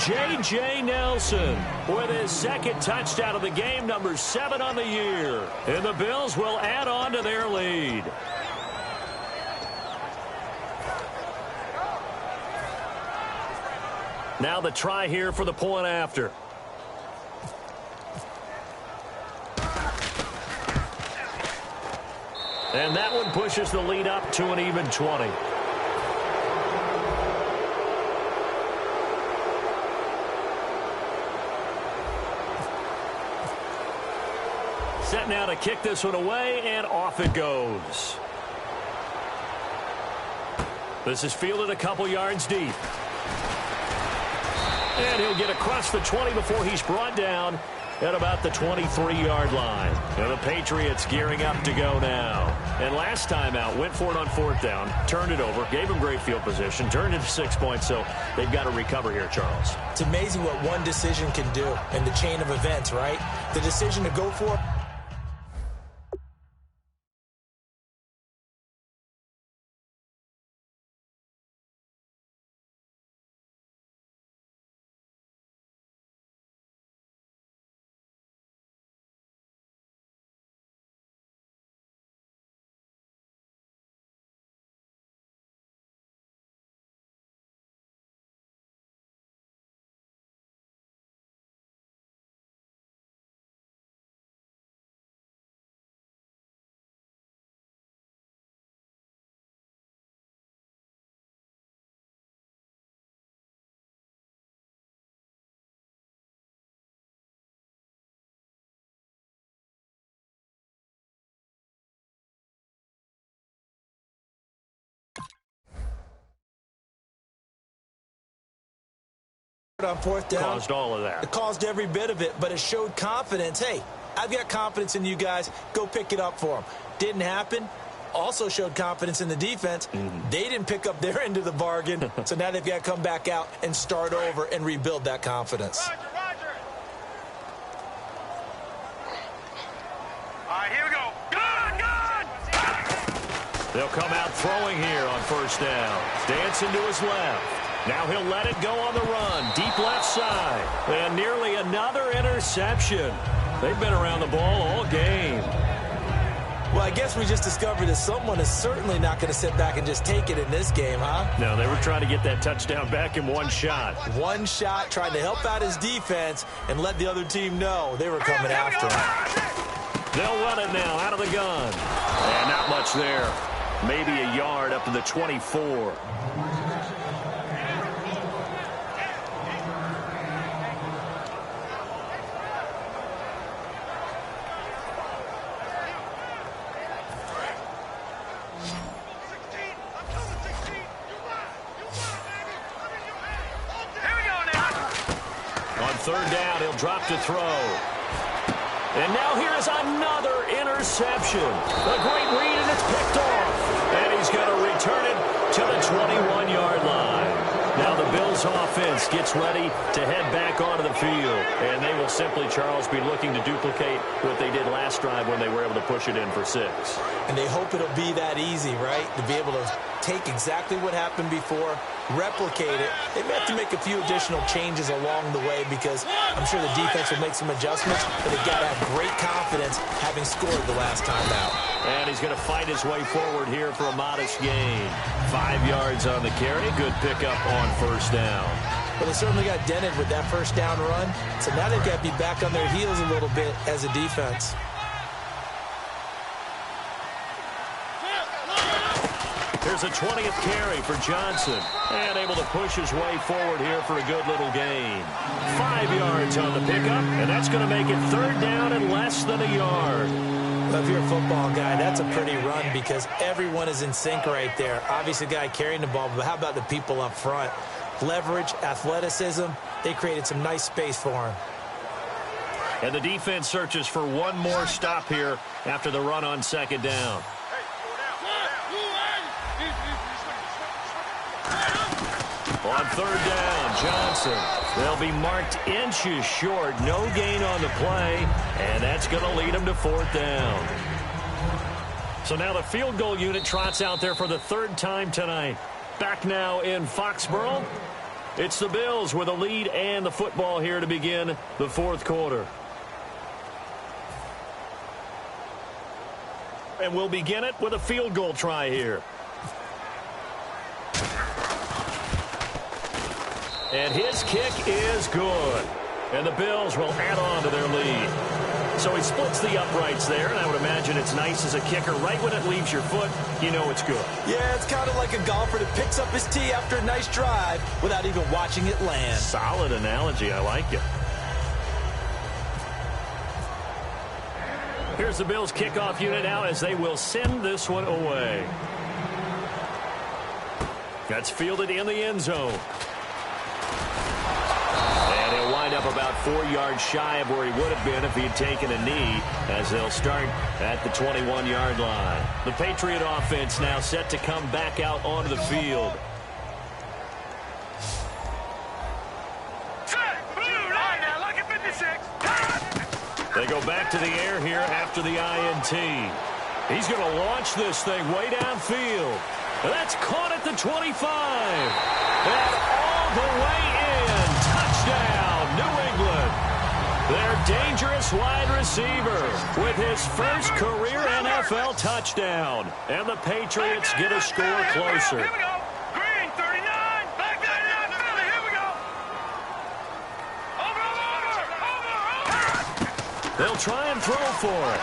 J.J. Nelson with his second touchdown of the game, number 7 on the year. And the Bills will add on to their lead. Now the try here for the point after. And that one pushes the lead up to an even 20. Set now to kick this one away, and off it goes. This is fielded a couple yards deep. And he'll get across the 20 before he's brought down at about the 23-yard line. And the Patriots gearing up to go now. And last time out, went for it on 4th down, turned it over, gave him great field position, turned it to 6 points, so they've got to recover here, Charles. It's amazing what one decision can do in the chain of events, right? The decision to go for it. On 4th down. Caused all of that. It caused every bit of it, but it showed confidence. Hey, I've got confidence in you guys. Go pick it up for them. Didn't happen. Also showed confidence in the defense. They didn't pick up their end of the bargain, so now they've got to come back out and start over and rebuild that confidence. Roger. All right, here we go. Good! They'll come out throwing here on 1st down. Dancing to his left. Now he'll let it go on the run. Deep left side. And nearly another interception. They've been around the ball all game. Well, I guess we just discovered that someone is certainly not going to sit back and just take it in this game, huh? No, they were trying to get that touchdown back in one shot. One shot, trying to help out his defense and let the other team know they were coming after him. They'll run it now out of the gun. And not much there. Maybe a yard up to the 24. On 3rd down, he'll drop to throw. And now here is another interception. A great read, and it's picked off. And he's going to return it to the 21-yard line. Now the Bills offense gets ready to head back onto the field. And they will simply, Charles, be looking to duplicate what they did last drive when they were able to push it in for 6. And they hope it'll be that easy, right? To be able to take exactly what happened before, replicate it. They may have to make a few additional changes along the way because I'm sure the defense will make some adjustments, but they've got to have great confidence having scored the last time out. And he's going to fight his way forward here for a modest gain. 5 yards on the carry. Good pickup on 1st down. Well, they certainly got dented with that 1st down run, so now they've got to be back on their heels a little bit as a defense. Here's a 20th carry for Johnson. And able to push his way forward here for a good little gain. 5 yards on the pickup, and that's going to make it 3rd down and less than a yard. Well, if you're a football guy, that's a pretty run because everyone is in sync right there. Obviously, the guy carrying the ball, but how about the people up front? Leverage, athleticism, they created some nice space for him. And the defense searches for one more stop here after the run on 2nd down. On 3rd down, Johnson. They'll be marked inches short. No gain on the play, and that's going to lead them to 4th down. So now the field goal unit trots out there for the third time tonight. Back now in Foxborough. It's the Bills with a lead and the football here to begin the fourth quarter. And we'll begin it with a field goal try here. And his kick is good. And the Bills will add on to their lead. So he splits the uprights there, and I would imagine it's nice as a kicker. Right when it leaves your foot, you know it's good. Yeah, it's kind of like a golfer that picks up his tee after a nice drive without even watching it land. Solid analogy. I like it. Here's the Bills kickoff unit now as they will send this one away. That's fielded in the end zone. And he'll wind up about 4 yards shy of where he would have been if he had taken a knee, as they'll start at the 21-yard line. The Patriot offense now set to come back out onto the field. They go back to the air here after the INT. He's going to launch this thing way downfield. That's caught at the 25. And all the way in. Touchdown, New England. Their dangerous wide receiver with his first career NFL touchdown. And the Patriots get a score closer. Here we go. Green, 39. Black 39, Philly. Here we go. Over. They'll try and throw for it.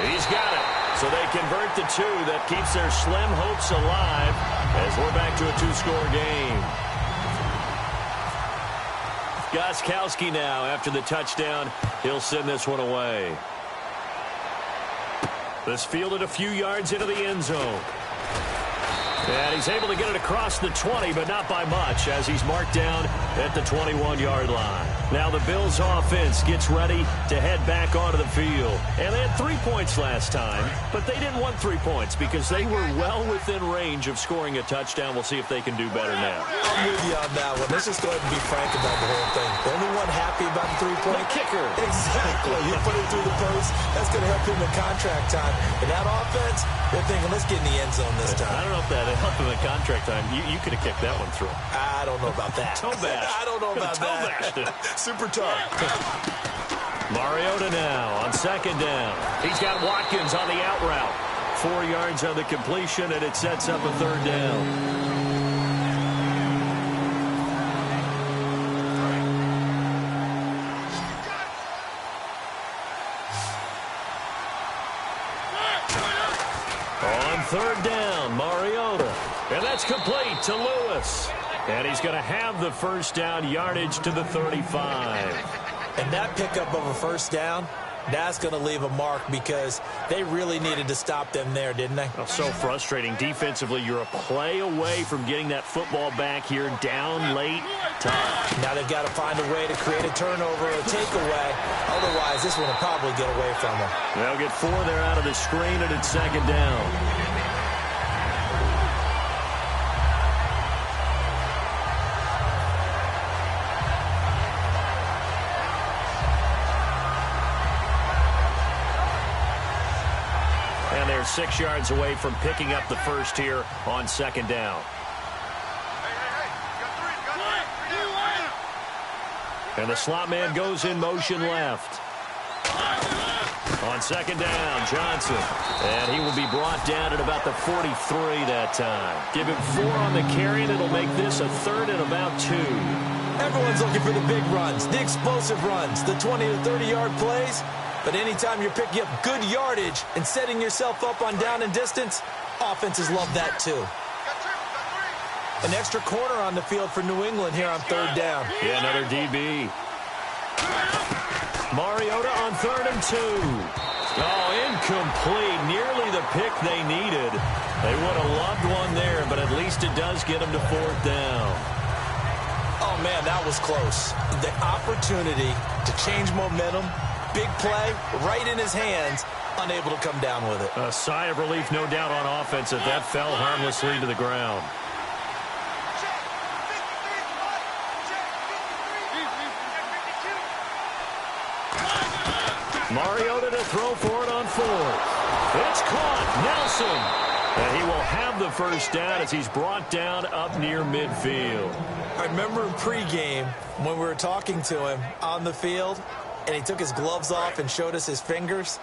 He's got it. So they convert the 2. That keeps their slim hopes alive as we're back to a 2-score game. Gostkowski now after the touchdown. He'll send this one away. This fielded a few yards into the end zone. And he's able to get it across the 20, but not by much, as he's marked down at the 21-yard line. Now the Bills offense gets ready to head back onto the field. And they had 3 points last time, but they didn't want 3 points because they were well within range of scoring a touchdown. We'll see if they can do better now. I'm with you on that one. Let's just go ahead and be frank about the whole thing. The only one happy about the 3-point kicker. Exactly. You put it through the post. That's going to help him in contract time. And that offense, they're thinking, let's get in the end zone this time. I don't know if that helped him in contract time. You could have kicked that one through. I don't know about that. Toe bash. I don't know about that. Super tough. Mariota now on second down. He's got Watkins on the out route. 4 yards on the completion, and it sets up a third down. Third down, Mariota. And that's complete to Lewis. And he's going to have the first down, yardage to the 35. And that pickup of a first down, that's going to leave a mark because they really needed to stop them there, didn't they? Oh, so frustrating. Defensively, you're a play away from getting that football back here down late. Tough. Now they've got to find a way to create a turnover or a takeaway. Otherwise, this one will probably get away from them. They'll get 4 there out of the screen, and it's second down. And they're 6 yards away from picking up the first here on second down. And the slot man goes in motion left. On second down, Johnson. And he will be brought down at about the 43 that time. Give him 4 on the carry, and it'll make this a third and about 2. Everyone's looking for the big runs, the explosive runs, the 20 to 30-yard plays. But anytime you're picking up good yardage and setting yourself up on down and distance, offenses love that too. An extra corner on the field for New England here on third down. Yeah, another DB. Mariota on 3rd and 2. Oh, incomplete. Nearly the pick they needed. They would have loved one there, but at least it does get them to 4th down. Oh, man, that was close. The opportunity to change momentum, big play, right in his hands, unable to come down with it. A sigh of relief, no doubt, on offense that that fell harmlessly to the ground. Mariota to throw for it on 4th. It's caught. Nelson. And he will have the first down as he's brought down up near midfield. I remember in pregame when we were talking to him on the field, and he took his gloves off and showed us his fingers.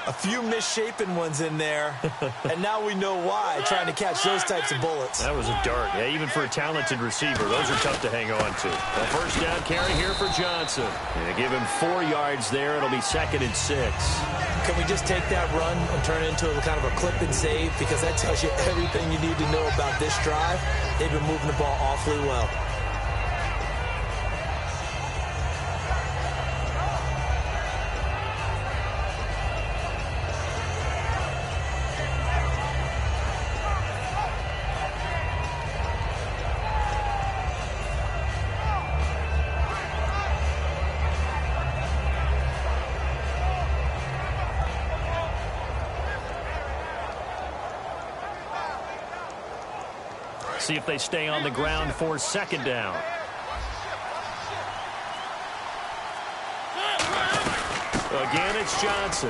A few misshapen ones in there, and now we know why, trying to catch those types of bullets. That was a dart. Yeah, even for a talented receiver, those are tough to hang on to. A first down carry here for Johnson. And they give him 4 yards there. It'll be 2nd and 6. Can we just take that run and turn it into a kind of a clip and save? Because that tells you everything you need to know about this drive. They've been moving the ball awfully well. See if they stay on the ground for 2nd down. Again, it's Johnson.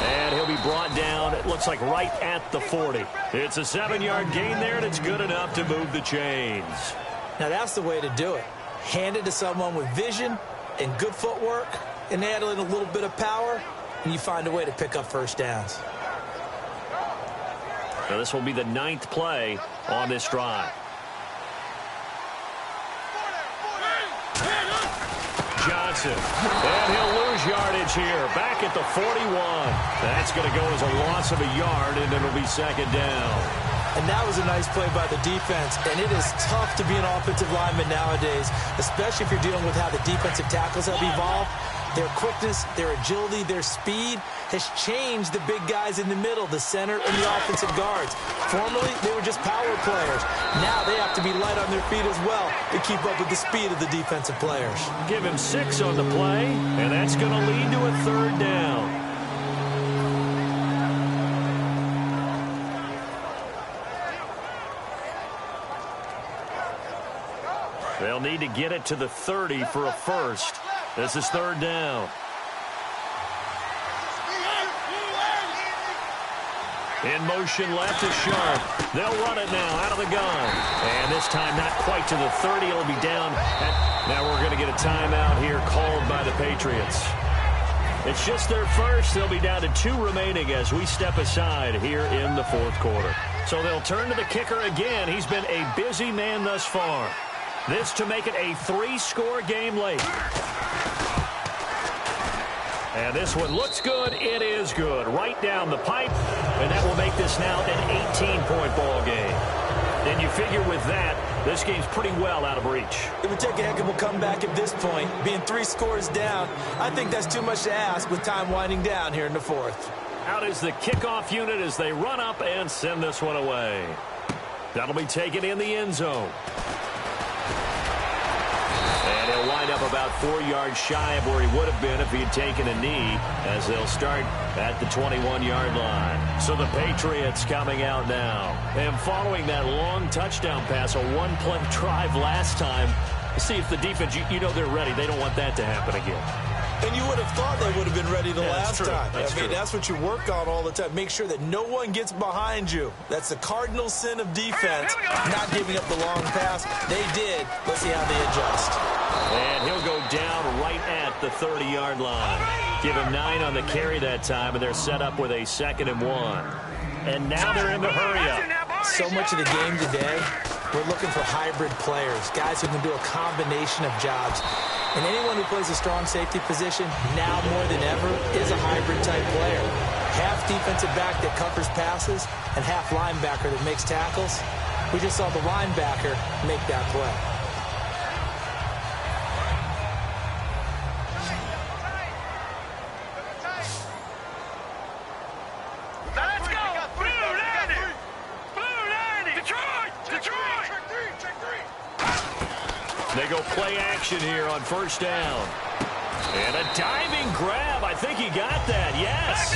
And he'll be brought down, it looks like right at the 40. It's a 7-yard gain there, and it's good enough to move the chains. Now, that's the way to do it. Hand it to someone with vision and good footwork and add in a little bit of power, and you find a way to pick up first downs. Now this will be the 9th play on this drive. Johnson. And he'll lose yardage here. Back at the 41. That's going to go as a loss of a yard, and it'll be 2nd down. And that was a nice play by the defense. And it is tough to be an offensive lineman nowadays, especially if you're dealing with how the defensive tackles have evolved. Their quickness, their agility, their speed has changed the big guys in the middle, the center, and the offensive guards. Formerly, they were just power players. Now they have to be light on their feet as well to keep up with the speed of the defensive players. Give him 6 on the play, and that's going to lead to a 3rd down. They'll need to get it to the 30 for a first. This is 3rd down. In motion left is Sharp. They'll run it now out of the gun. And this time not quite to the 30. It'll be down. Now we're going to get a timeout here called by the Patriots. It's just their first. They'll be down to 2 remaining as we step aside here in the 4th quarter. So they'll turn to the kicker again. He's been a busy man thus far. This to make it a 3-score game late. And this one looks good. It is good. Right down the pipe. And that will make this now an 18-point ball game. And you figure with that, this game's pretty well out of reach. It would take a heck of a comeback at this point. Being 3 scores down, I think that's too much to ask with time winding down here in the 4th. Out is the kickoff unit as they run up and send this one away. That'll be taken in the end zone. And he'll wind up about 4 yards shy of where he would have been if he had taken a knee, as they'll start at the 21-yard line. So the Patriots coming out now. And following that long touchdown pass, a 1-play drive last time, see if the defense, you know they're ready. They don't want that to happen again. And you would have thought they would have been ready the last time. That's true. That's what you work on all the time. Make sure that no one gets behind you. That's the cardinal sin of defense, not giving up the long pass. They did. Let's see how they adjust. And he'll go down right at the 30-yard line. Give him 9 on the carry that time, and they're set up with a 2nd and 1. And now they're in the hurry-up. So much of the game today, we're looking for hybrid players, guys who can do a combination of jobs. And anyone who plays a strong safety position, now more than ever, is a hybrid-type player. Half defensive back that covers passes, and half linebacker that makes tackles. We just saw the linebacker make that play. Let's go! Blue 90! Blue 90! Detroit! Detroit! Check 3! They go play action here on 1st down. And a diving grab. I think he got that. Yes.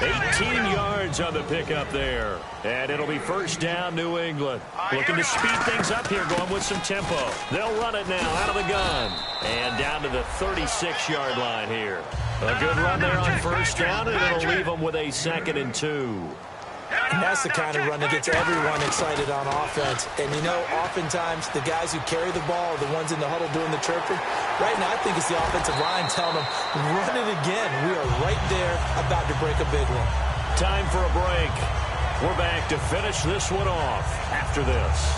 18 yards on the pickup there. And it'll be 1st down, New England. Looking to speed things up here, going with some tempo. They'll run it now out of the gun. And down to the 36-yard line here. A good run there on first down, and it'll leave them with a 2nd and 2. And that's the kind of run that gets everyone excited on offense. And, you know, oftentimes the guys who carry the ball are the ones in the huddle doing the chirping. Right now, I think it's the offensive line telling them, run it again. We are right there about to break a big one. Time for a break. We're back to finish this one off after this.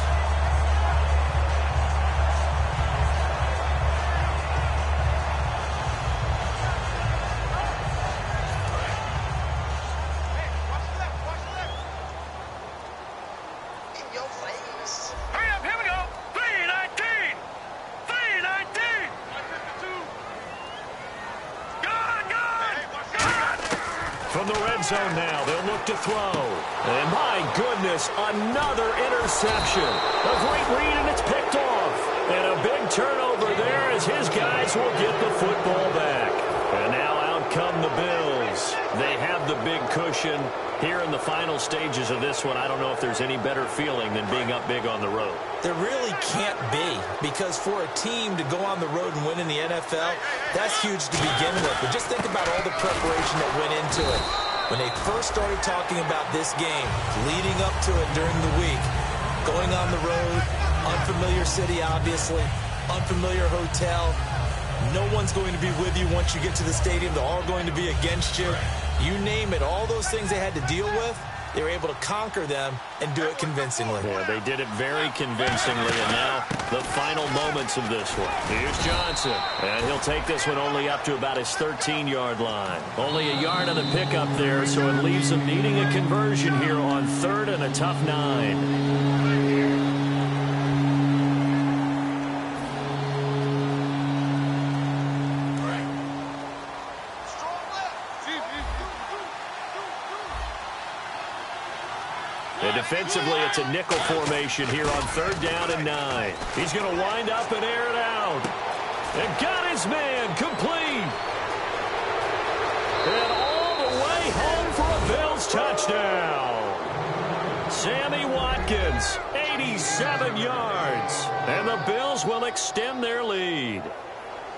From the red zone now, they'll look to throw. And my goodness, another interception. A great read, and it's picked off. And a big turnover there as his guys will get the football back. And now out come the Bills. They have the big cushion. Here in the final stages of this one, I don't know if there's any better feeling than being up big on the road. There really can't be, because for a team to go on the road and win in the NFL, that's huge to begin with. But just think about all the preparation that went into it. When they first started talking about this game, leading up to it during the week, going on the road, unfamiliar city, obviously, unfamiliar hotel. No one's going to be with you once you get to the stadium. They're all going to be against you. You name it, all those things they had to deal with, they were able to conquer them and do it convincingly. Yeah, they did it very convincingly, and now the final moments of this one. Here's Johnson, and he'll take this one only up to about his 13-yard line. Only a yard on the pickup there, so it leaves them needing a conversion here on 3rd and a tough 9. Defensively, it's a nickel formation here on 3rd down and 9. He's going to wind up and air it out. And got his man complete. And all the way home for a Bills touchdown. Sammy Watkins, 87 yards. And the Bills will extend their lead.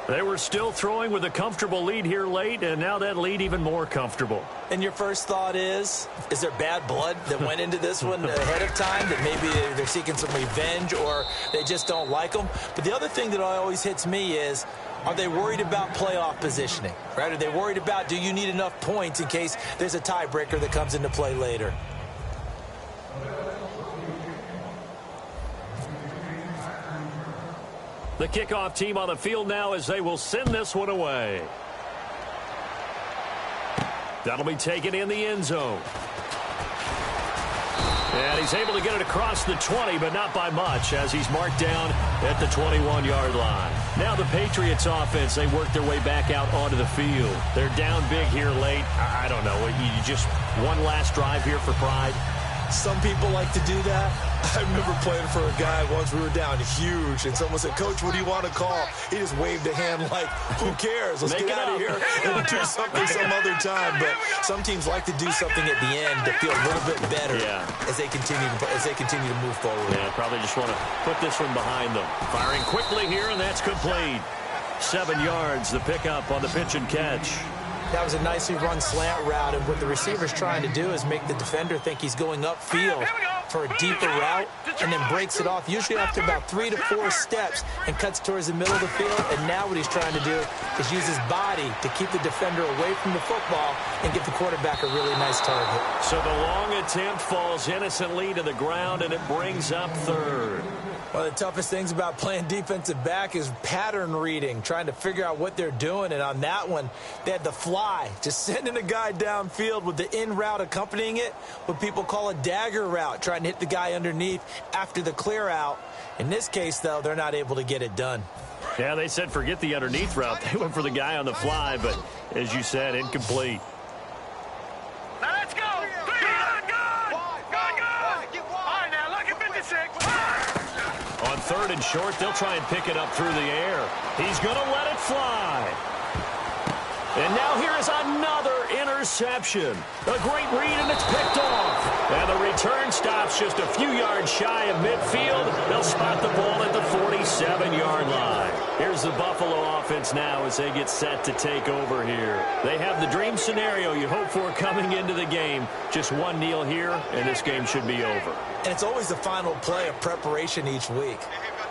They were still throwing with a comfortable lead here late, and now that lead even more comfortable. And your first thought is there bad blood that went into this one ahead of time, that maybe they're seeking some revenge or they just don't like them? But the other thing that always hits me is, are they worried about playoff positioning? Right? Are they worried about, do you need enough points in case there's a tiebreaker that comes into play later? The kickoff team on the field now as they will send this one away. That'll be taken in the end zone. And he's able to get it across the 20, but not by much, as he's marked down at the 21-yard line. Now the Patriots offense, they work their way back out onto the field. They're down big here late. I don't know. You just one last drive here for pride. Some people like to do that. I remember playing for a guy once. We were down huge, and someone said, "Coach, what do you want to call?" He just waved a hand like, "Who cares? Let's get out of here and do something some other time." But some teams like to do something at the end to feel a little bit better as they continue to move forward. Yeah, probably just want to put this one behind them. Firing quickly here, and that's complete. 7 yards, the pickup on the pitch and catch. That was a nicely run slant route, and what the receiver's trying to do is make the defender think he's going upfield for a deeper route, and then breaks it off, usually after about 3 to 4 steps, and cuts towards the middle of the field. And now what he's trying to do is use his body to keep the defender away from the football and get the quarterback a really nice target. So the long attempt falls innocently to the ground, and it brings up 3rd. One of the toughest things about playing defensive back is pattern reading, trying to figure out what they're doing. And on that one, they had the fly, just sending a guy downfield with the in route accompanying it, what people call a dagger route, trying to hit the guy underneath after the clear out. In this case, though, they're not able to get it done. Yeah, they said forget the underneath route. They went for the guy on the fly, but as you said, incomplete. Now let's go. Good. All right, now look at 56. On 3rd and short, they'll try and pick it up through the air. He's going to let it fly. And now here is another interception. interception. A great read, and it's picked off. And the return stops just a few yards shy of midfield. They'll spot the ball at the 47-yard line. Here's the Buffalo offense now as they get set to take over here. They have the dream scenario you hope for coming into the game. Just one kneel here, and this game should be over. And it's always the final play of preparation each week.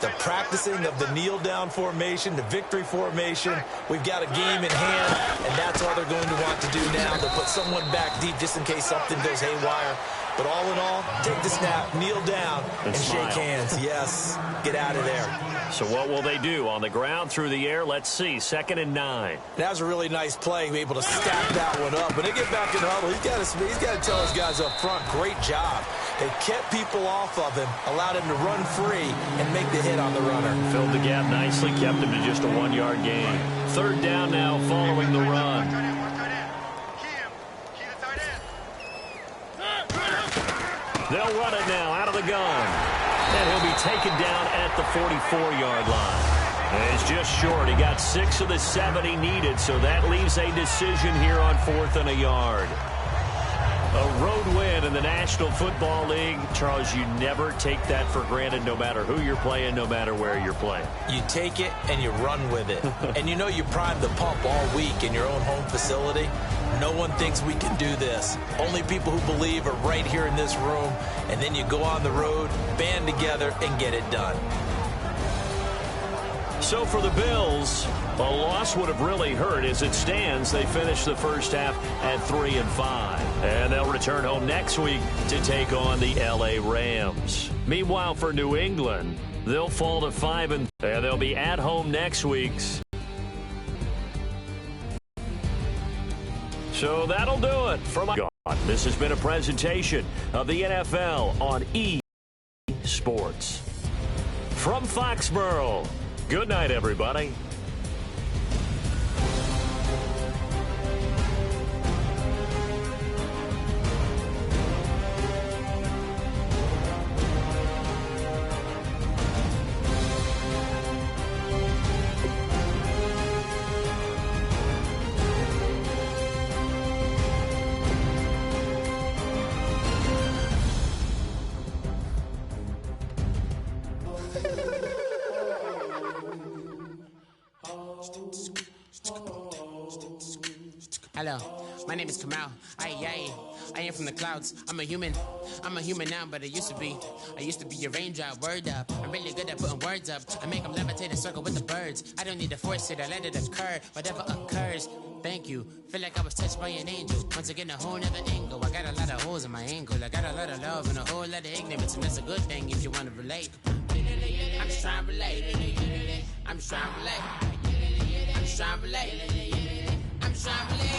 The practicing of the kneel-down formation, the victory formation. We've got a game in hand, and that's all they're going to want to do now. They'll put someone back deep just in case something goes haywire. But all in all, take the snap, kneel down, and shake hands. Yes, get out of there. So what will they do? On the ground, through the air? Let's see. 2nd and 9. That was a really nice play, able to stack that one up. When they get back in the huddle, he's got to tell his guys up front, great job. They kept people off of him, allowed him to run free, and make the hit on the runner. Filled the gap nicely, kept him to just a 1-yard gain. 3rd down now following the run. They'll run it now out of the gun. And he'll be taken down at the 44-yard line. And it's just short. He got 6 of the 7 he needed, so that leaves a decision here on 4th and a yard. A road win in the National Football League. Charles, you never take that for granted no matter who you're playing, no matter where you're playing. You take it and you run with it. And you know you primed the pump all week in your own home facility. No one thinks we can do this. Only people who believe are right here in this room. And then you go on the road, band together, and get it done. So for the Bills, a loss would have really hurt. As it stands, they finish the first half at 3-5. And they'll return home next week to take on the L.A. Rams. Meanwhile, for New England, they'll fall to 5 and they'll be at home next week. So that'll do it from God. This has been a presentation of the NFL on E Sports. From Foxborough, good night, everybody. Hello, my name is Kamal. I am from the clouds. I'm a human now, but I used to be a raindrop. Word up, I'm really good at putting words up. I make them levitate and circle with the birds. I don't need to force it, I let it occur. Whatever occurs, thank you. Feel like I was touched by an angel. Once again, a whole nother angle. I got a lot of holes in my angle. I got a lot of love and a whole lot of ignorance, and that's a good thing if you want to relate. I'm just trying to relate. I'm just trying to relate. I'm just trying to relate. I'm just trying to relate.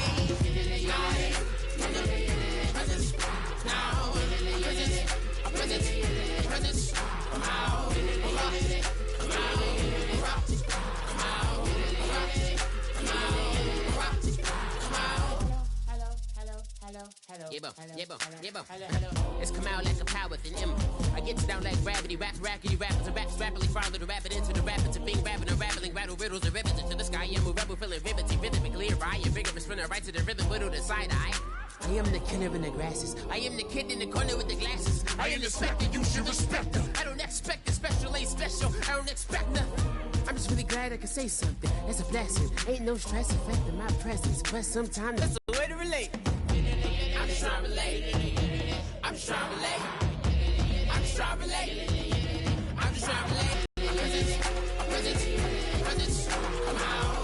It's come out like a power within him. I get down like gravity, rappers and raps rapidly follow the rapid into the rapids of being rapping and rattling, rattle riddles and ribbons into the sky. I'm a rebel feeling rhythmically right and vigorous, spinning right to the rhythm, widow the side eye. I am the killer in the grasses. I am the kid in the corner with the glasses. I am the specter, you should respect them. I don't expect a special, ain't special. I don't expect nothing. I'm just really glad I can say something. That's a blessing. Ain't no stress affecting my presence, but sometimes that's a way to relate. I'm just trying to relate. I'm just trying to relate. I'm just trying to relate. I'm just trying to relate. Presence. Come out.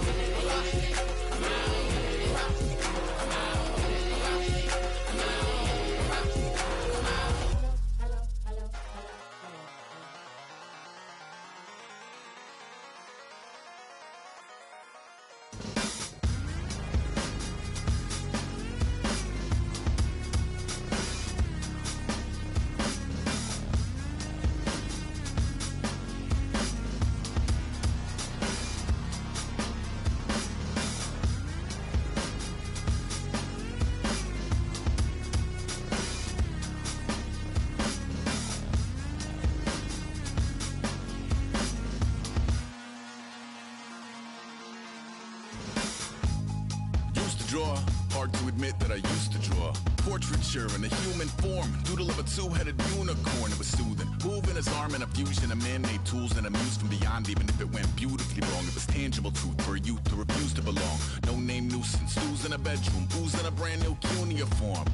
admit that I used to draw portraiture in a human form, doodle of a two-headed unicorn. It was soothing, moving his arm in a fusion of man-made tools and a muse from beyond. Even if it went beautifully wrong, it was tangible truth for a youth to refuse to belong. No name nuisance, who's in a bedroom, who's in a brand new cuneiform.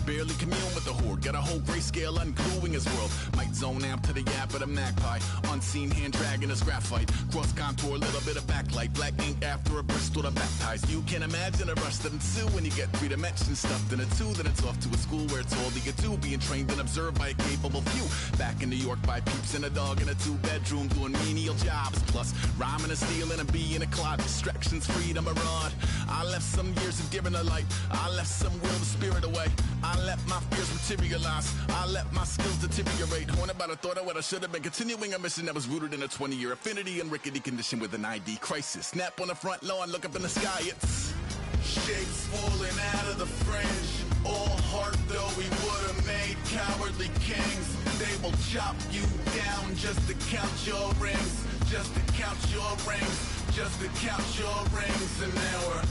Barely commune with the horde, got a whole grayscale ungluing his world. Might zone amp to the yap of the magpie, unseen hand dragging his graphite. Cross contour, little bit of backlight, black ink after a Bristol to baptize. You can imagine a rush that ensue when you get 3 dimensions stuffed in a 2. Then it's off to a school where it's all you get to, being trained and observed by a capable few. Back in New York by peeps and a dog in a 2-bedroom doing menial jobs. Plus rhyming and stealing and being a clod, distractions, freedom, a rod. I left some years of giving a light, I left some will the spirit away. I let my fears materialize, I let my skills deteriorate. Haunted by the thought of what I should have been, continuing a mission that was rooted in a 20-year affinity and rickety condition with an ID crisis. Snap on the front lawn, look up in the sky, it's shapes falling out of the fringe. All heart though we would have made cowardly kings. They will chop you down just to count your rings, just to count your rings, just to count your rings. And now we're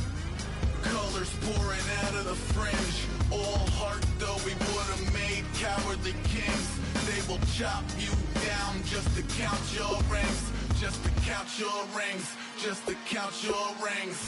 colors pouring out of the fringe. All heart though we would have made cowardly kings. They will chop you down just to count your rings, just to count your rings, just to count your rings.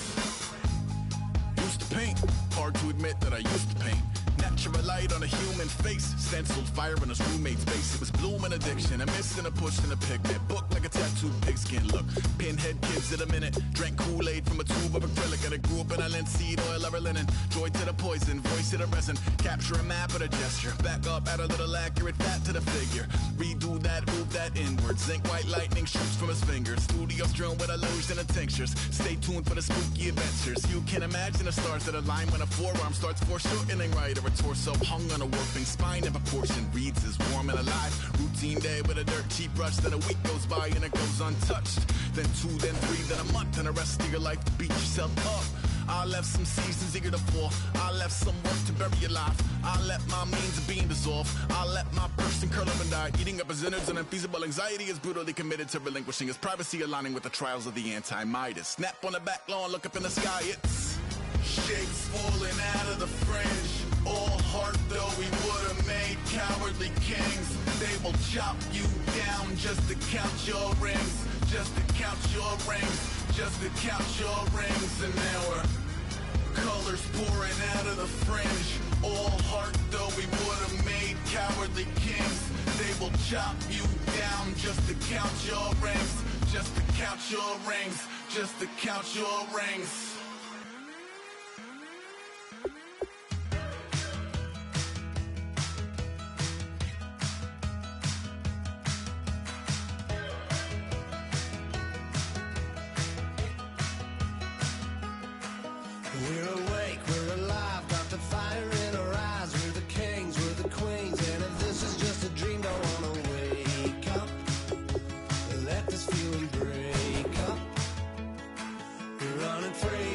Used to paint, hard to admit that I used to paint. Natural light on a human face, stenciled fire in his roommate's face. It was blooming addiction, a miss and a push and a picnic. Book like a tattooed pigskin look. Pinhead kids in a minute, drank Kool-Aid from a tube of acrylic. And I grew up in a linseed oil or linen. Joy to the poison, voice to the resin. Capture a map of a gesture. Back up, add a little accurate fat to the figure. Redo that, move that inward. Zinc white lightning shoots from his fingers. Studio strewn with illusion and tinctures. Stay tuned for the spooky adventures. You can imagine the stars that align when a forearm starts foreshortening right, or a torso hung on a warping spine in proportion. Reads as warm and alive. Routine day with a dirt cheap brush. Then a week goes by and it goes untouched. Then 2, then 3, then a month, and the rest of your life to beat yourself up. I left some seasons eager to fall. I left some work to bury alive. I let my means of being dissolve. I let my person curl up and die. Eating up his innards and unfeasible anxiety is brutally committed to relinquishing his privacy, aligning with the trials of the anti-Midas. Snap on the back lawn, look up in the sky, it's shapes falling out of the fringe. All heart though we would have made cowardly kings. They will chop you down just to count your rings, just to count your rings, just to count your rings. And now we're colors pouring out of the fringe. All heart though we would have made cowardly kings. They will chop you down just to count your rings, just to count your rings, just to count your rings. We're awake, we're alive, got the fire in our eyes. We're the kings, we're the queens, and if this is just a dream, don't wanna wake up and let this feeling break up. We're running free.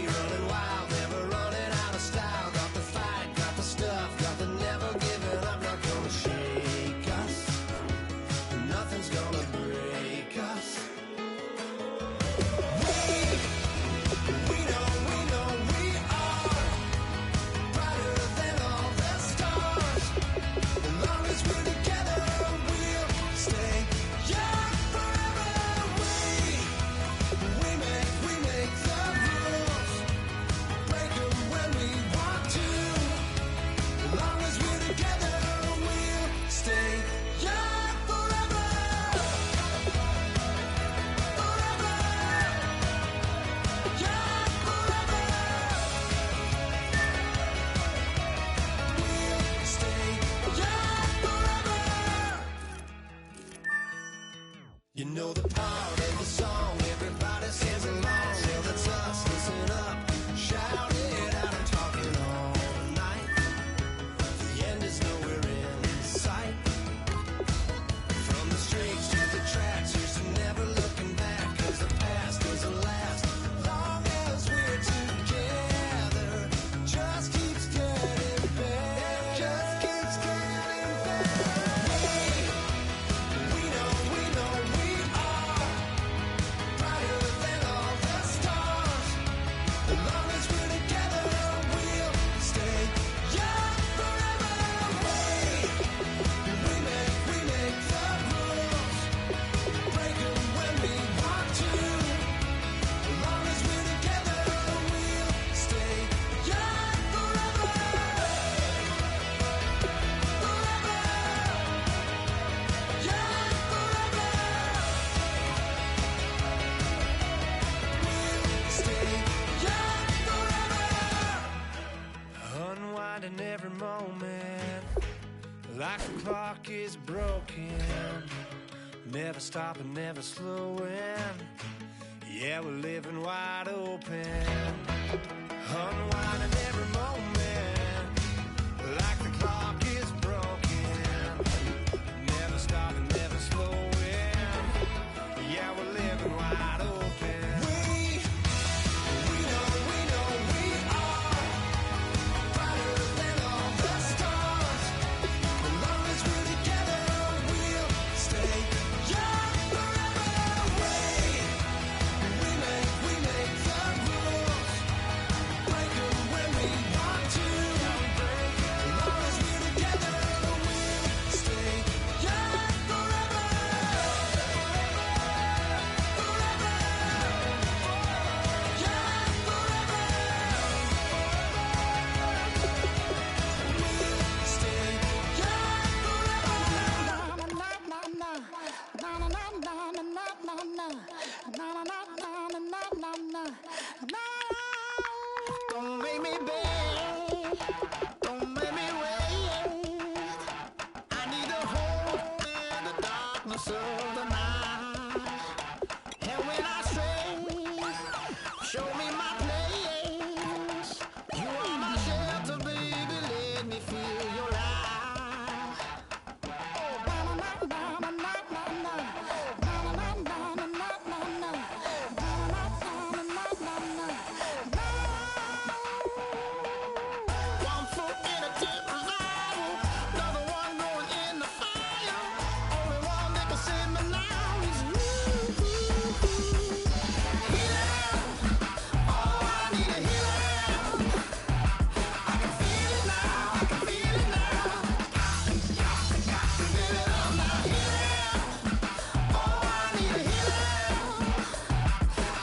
clock is broken. Never stopping, never slowing. Yeah, we're living wide open. Unwinding every moment. Like the clock is broken. Never stopping, never slowing. Yeah, we're living wide open. We know we are brighter than all the stars. As long as we're together, we'll stay young forever. We make the rules, break 'em when we want to. As long as we're together, we'll stay young forever. Don't make me beg, don't make me wait. I need to hold in the darkness of the night. And when I say, show me my place. You are my shelter, baby, let me feel your light. One foot in a deep revival, another one going in the fire. Only one that can save me now is you. Healing, oh, I need a healing. I can feel it now, I can feel it now. Got to get it up now. Healing, oh, I need a healing.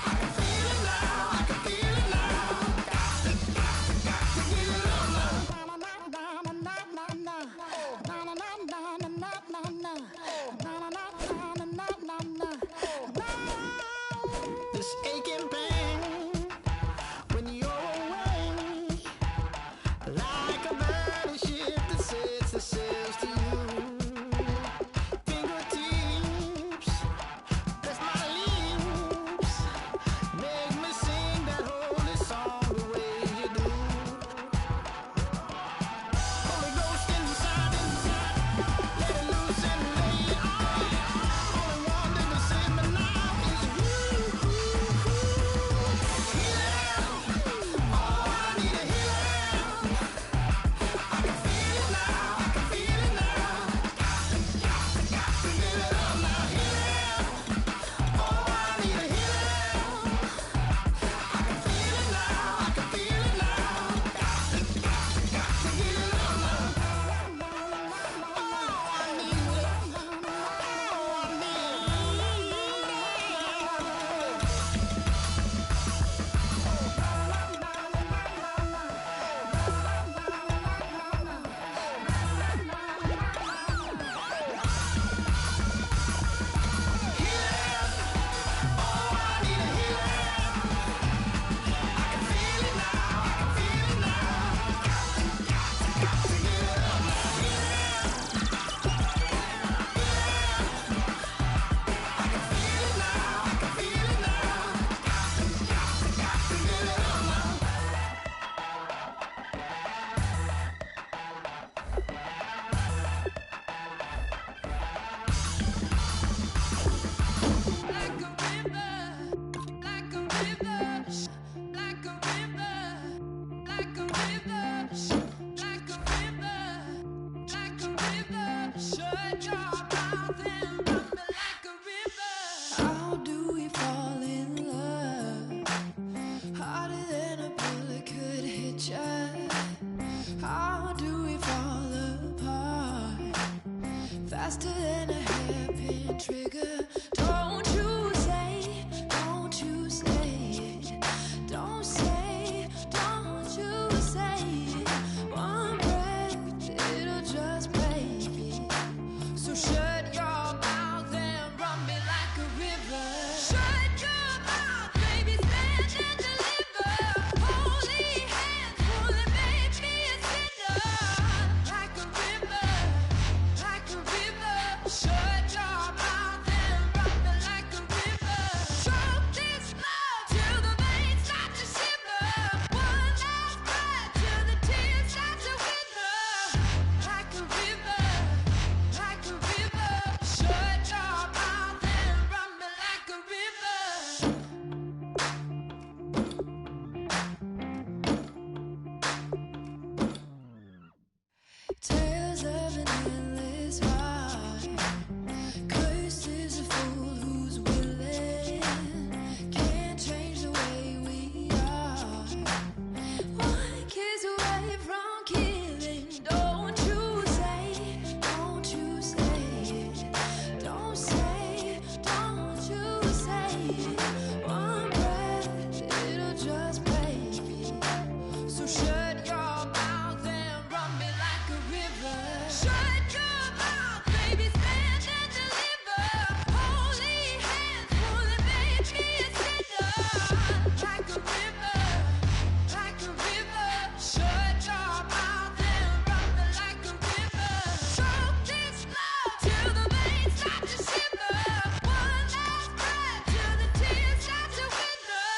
I can feel it now, I can feel it now. Got to get it up now. This aching pain when you're away, like a burning ship that sets the sails to you. Fingertips, press my lips, make me sing that holy song the way you do. Holy Ghost inside, let it loose and lay it on. Only one that can save me now is you. Healing, oh, I need a healing. I can feel it now, I can feel it now. Got to get it up now. Healing, oh, I need a healing. I can feel it now, I can feel it now. Got to get it up now. Oh, I need it. Oh, I need How do we fall in love? Harder than a bullet could hit ya. How do we fall apart? Faster than a hairpin trigger. Don't you say, don't you say it. Don't say, don't you say it. One breath, it'll just break it. So shut your mouth and run me like a river. Shut your mouth, baby, stand and deliver. Holy hands pulling, make me a sinner. Like a river, like a Shut your mouth and rock me like a river. Choke this love till the veins start to shiver. One last breath till the tears start to wither. Like a river, like a river. Shut your mouth and rock me like a river. Tales of an endless ride. Cursed is a fool who's willing. Can't change the way we are. One kiss away from killing. Don't you say it. Don't you say it. Don't say it. Don't you say it. One breath, it'll just break it. So shut your mouth and run me like a river. Shut your mouth, baby, stand and deliver. Holy hands, pulling, make me a sinner. Like a river, like a river. Shut your mouth and run me like a river. Choke this love till the veins start to shiver. One last breath till the tears start to wither.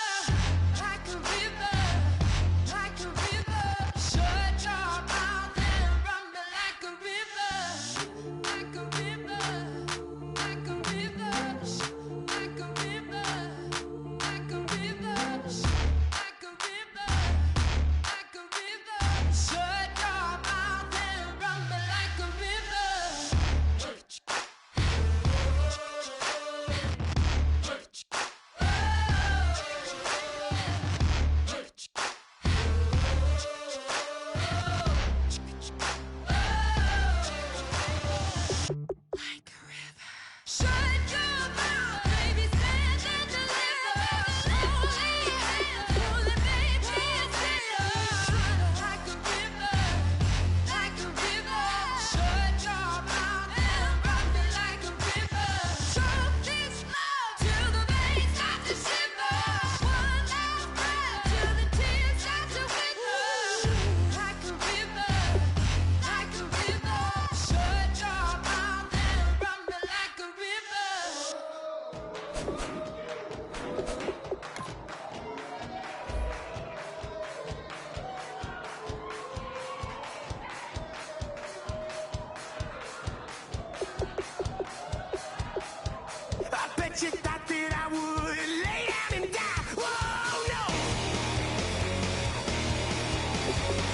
Like a river, like a river. Shut your mouth and run me like a river. Like a river, like a river. Like a river, like a river. Like a river, like a river. Shut your mouth and run me like a river. Like a river. Shut your mouth, baby, stand and deliver. Holy hands, pulling, make me a sinner. Like a river, like a river. Shut your mouth and rock me like a river. Choke this love till the veins start to shiver. One last breath till the tears start to wither. Like a river, like a river. Shut your mouth and run me like a river. I bet you thought that I would lay down and die. Whoa, no.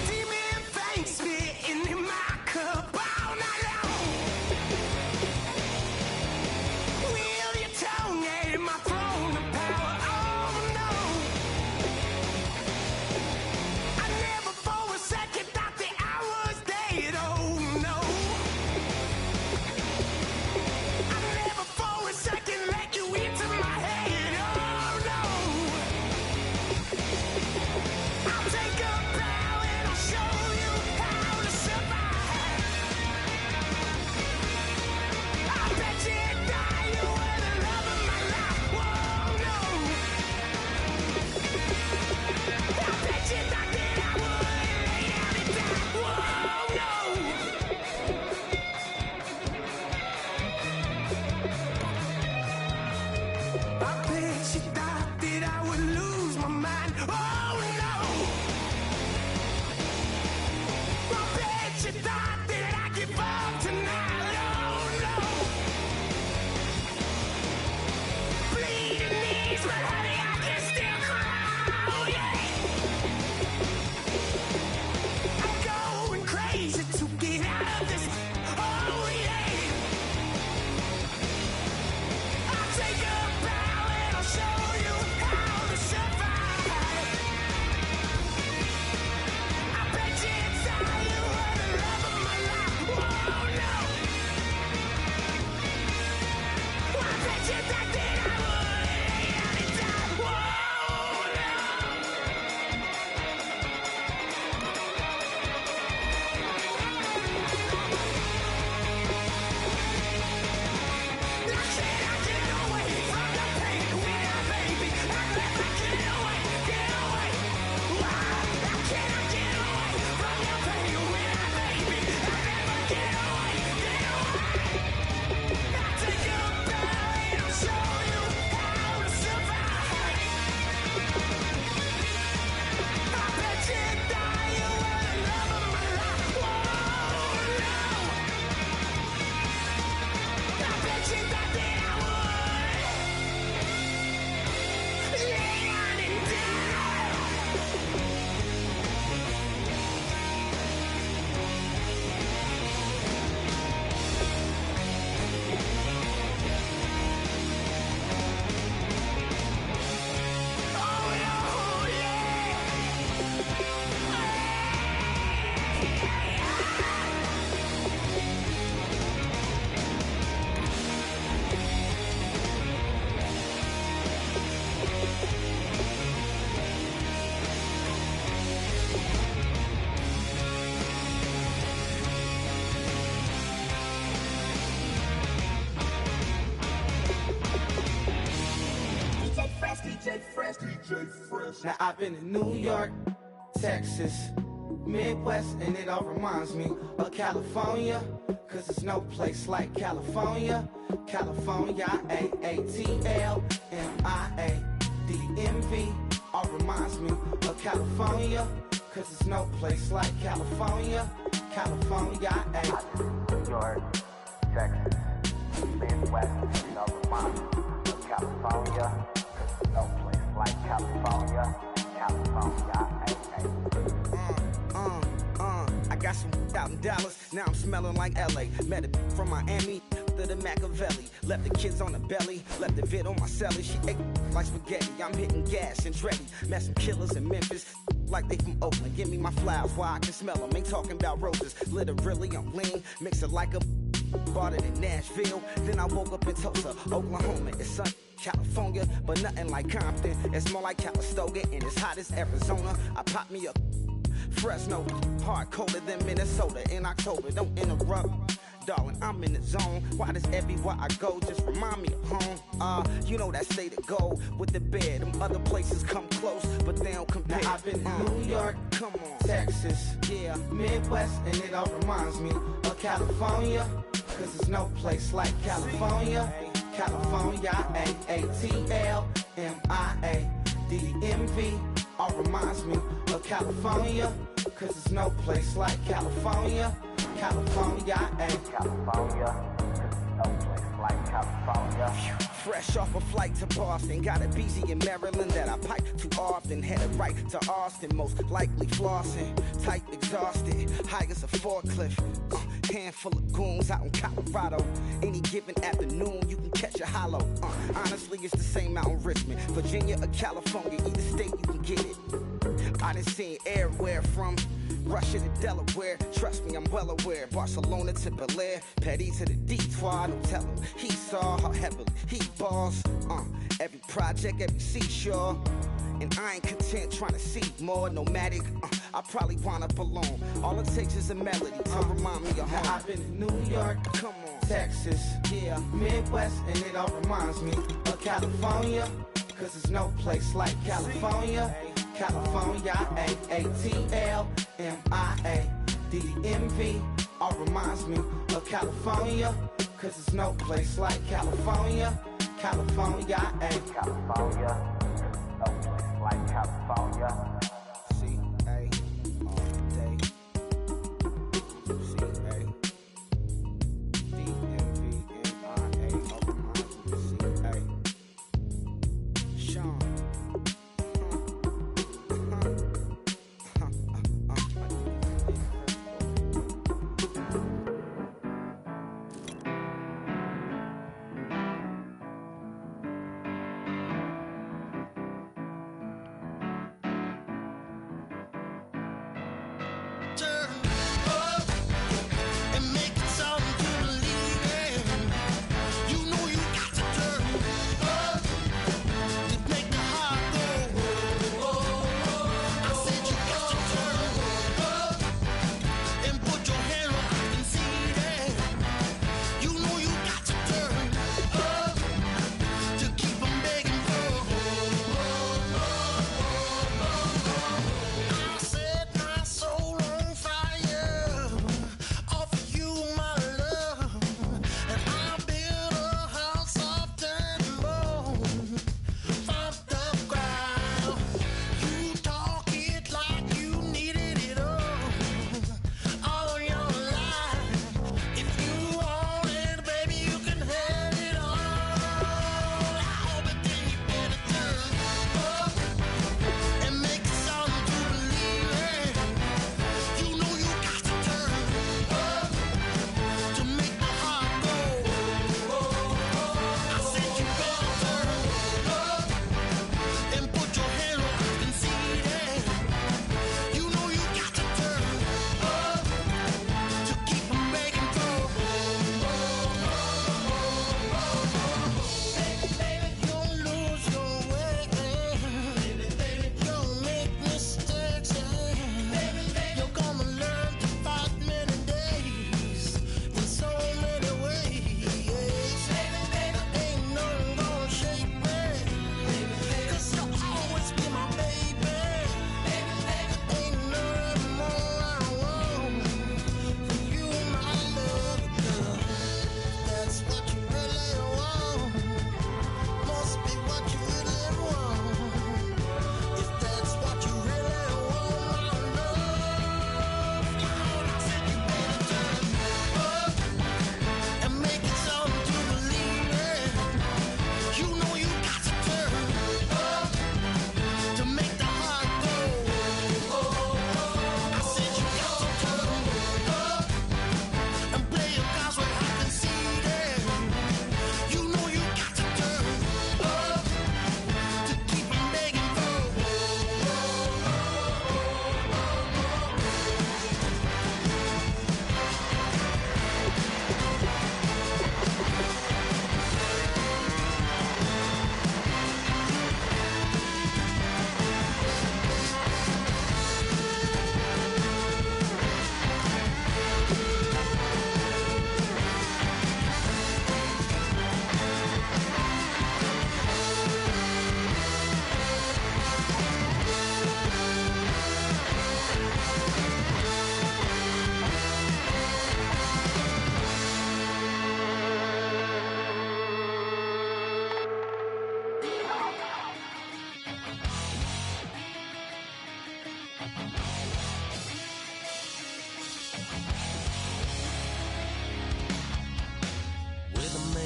Demon fangs spitting in my cup all night long. Will your tongue at my throne of power? Oh, no. I never for a second thought that I was dead. Oh, no. I never for a second let you in Now I've been in New York, Texas, Midwest, and it all reminds me of California, cause there's no place like California. California, AATLMIADMV, all reminds me of California, cause there's no place like California. California, New York, Texas, Midwest, and all reminds me of California, cause there's no place like California. California, I got some out in Dallas, now I'm smelling like LA. Met a from Miami to the Machiavelli. Left the kids on the belly, left the vid on my celly. She ate like spaghetti, I'm hitting gas and Dreddy. Met some killers in Memphis, like they from Oakland. Give me my flowers while I can smell them. Ain't talking about roses, literally I'm lean. Mix it like a bought it in Nashville. Then I woke up in Tulsa, Oklahoma. It's sun, California, but nothing like Compton. It's more like Calistoga and it's hot as Arizona. I pop me up Fresno, hard colder than Minnesota in October. Don't interrupt, darling, I'm in the zone. Why does everywhere I go just remind me of home? You know that state of gold with the bed. Them other places come close, but they don't compare. Now I've been in New York, come on, Texas, yeah, Midwest, and it all reminds me of California, cause there's no place like California. California, AATLMIADMV, all reminds me of California, cause there's no place like California. California, California, cause there's no place like California. Fresh off a flight to Boston, got a BZ in Maryland that I pipe too often. Headed right to Austin, most likely flossing. Tight, exhausted, high as a forklift. Handful of goons out in Colorado. Any given afternoon, you can catch a hollow. Honestly, it's the same out in Richmond, Virginia or California. Either state, you can get it. I done seen everywhere from Russia to Delaware. Trust me, I'm well aware. Barcelona to Bel Air, Petty to the Detroit. Don't tell him he saw how heavily he balls. Every project, every seashore. And I ain't content trying to see more nomadic. I probably wind up alone. All it takes is a melody to remind me of home. I've been in New York, come on, Texas, yeah, Midwest, and it all reminds me of California, cause there's no place like California. California, AATLMIADMV, all reminds me of California, cause there's no place like California. California, California, no place like California. C-A, all day. C-A, D-M-V-N-I-A, all reminds me of C-A. Sean.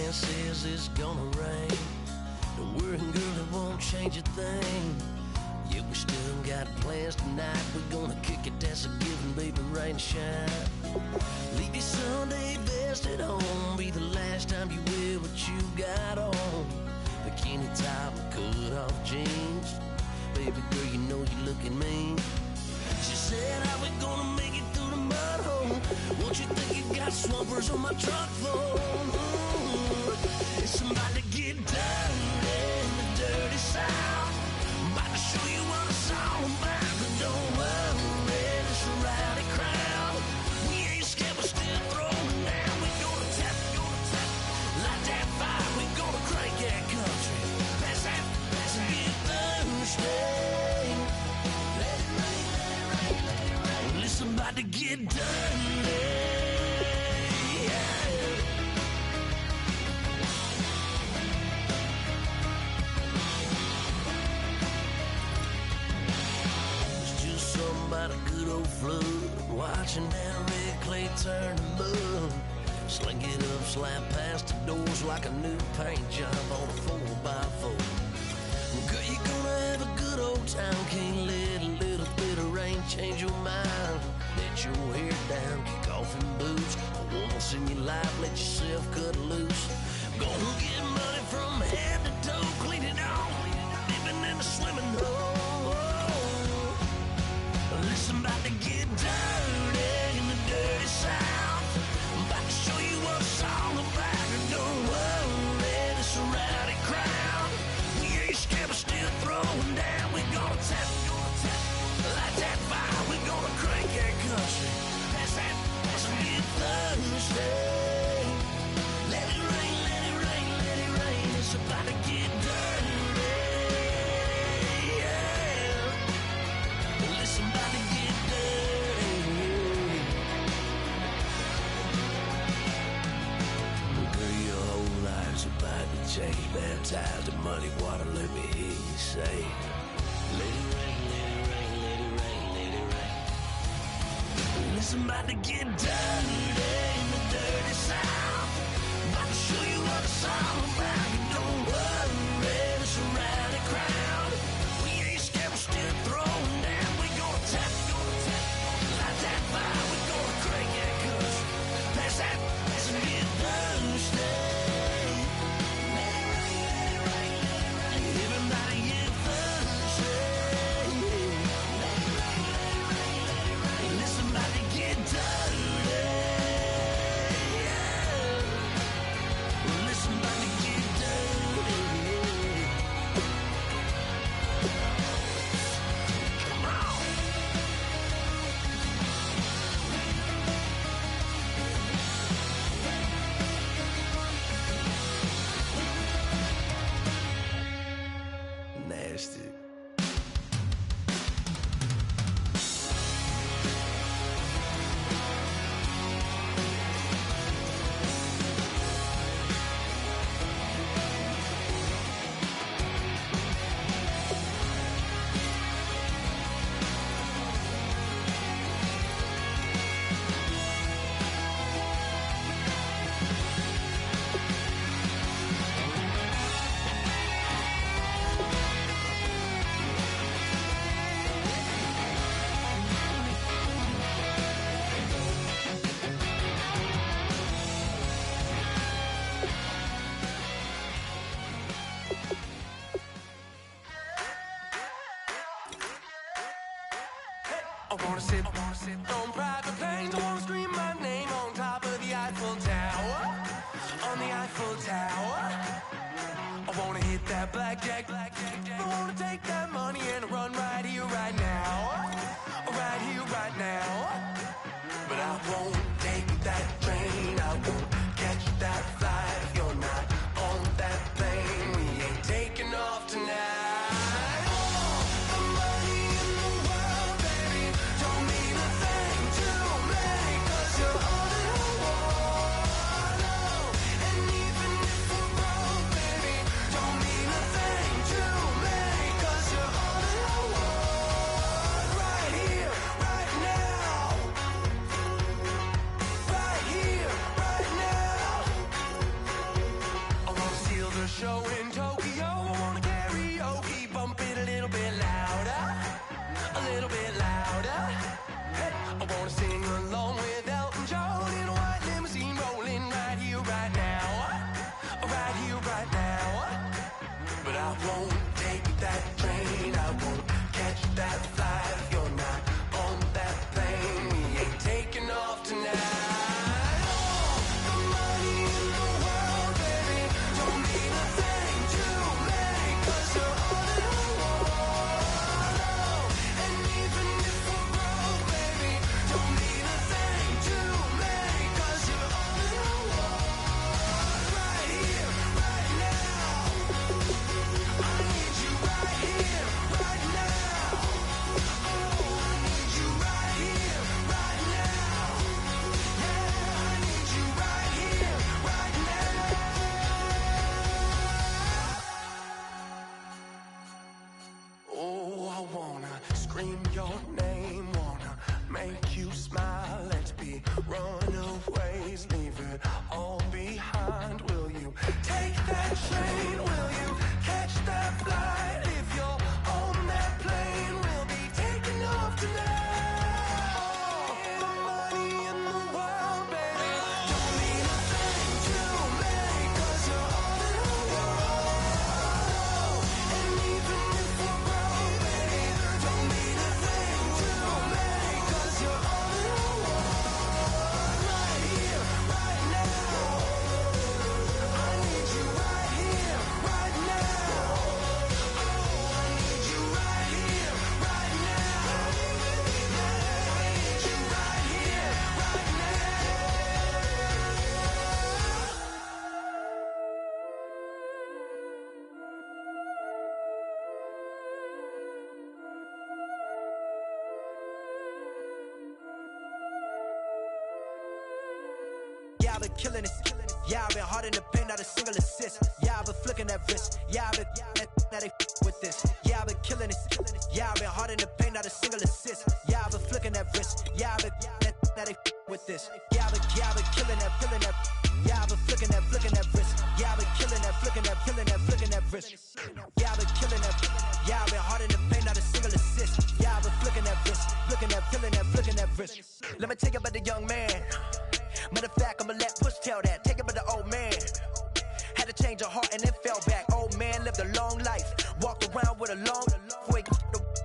man says it's gonna rain. Don't worry, girl, it won't change a thing. Yeah, we still got plans tonight. We're gonna kick it, that's a given, baby, rain or shine. Leave your Sunday best at home. Be the last time you wear what you got on. Bikini top and cut off jeans. Baby girl, you know you looking mean. She said, how we gonna make it through the mud hole? Won't you think you got swampers on my truck floor? It's about to get dirty in the dirty South. About to show you what it's all about. But don't worry, it's a rowdy crowd. We ain't scared, we're still throwing down. We gonna tap, light that fire. We gonna crank that country. Pass and get Thursday. Let it rain, let it rain, let it rain. Well, it's about to get dirty. About a good old flood, watching that red clay turn to mud. Sling it up, slap past the doors like a new paint job on a 4x4. Girl, you're gonna have a good old time. Can't let a little bit of rain change your mind. Let your hair down, kick off in boots. Once in your life, let yourself cut loose. Gonna get money from head to toe, clean it off, living in a swimming hole. Listen, about to get dirty in the dirty South. I'm about to show you what it's all about. And don't worry, it's a rowdy crowd. We ain't scared, we're still throwing down. We gonna tap, light that fire. We gonna crank that country. Pass and get Thursday. Let it rain, let it rain, let it rain. It's about to get dirty. Change, baptized in muddy water, let me hear you say, let it rain, let it rain, let it rain, let it rain. Listen, about to get dirty in the dirty South. About to show you what it's all about. You don't worry, it's a rowdy crowd. We ain't scared, we're still throwing down. We gonna tap, light that fire. We gonna crank that country. Pass and get Thursday. I wanna sit on private planes. I wanna scream my name on top of the Eiffel Tower. On the Eiffel Tower. I wanna hit that blackjack. I wanna take that money and run right here, right now. Right here, right now. But I won't take that train. I won't catch that flight if you're not on that plane. We ain't taking off tonight. Cause you're I've been killing it. Yeah, I've been hard in the paint, not a single assist. Yeah, I've been flicking that wrist. Yeah, I've been now they with this. Yeah, I've been killing it. Yeah, I've been hard in the paint, not a single assist. Yeah, I've been flicking that wrist. Yeah, I've been now they with this. Yeah, I've been killing that, killing that. Yeah, I've been flicking that wrist. Yeah, I've been killing that, flicking that wrist. Yeah, I've been killing that. Yeah, I've been hard in the paint, not a single assist. Yeah, I've been flicking that wrist, flicking that wrist. Let me tell you about the young man. Matter of fact, I'ma let Push tell that. Take it about the old man. Had to change her heart and then fell back. Old man lived a long life. Walked around with a long way.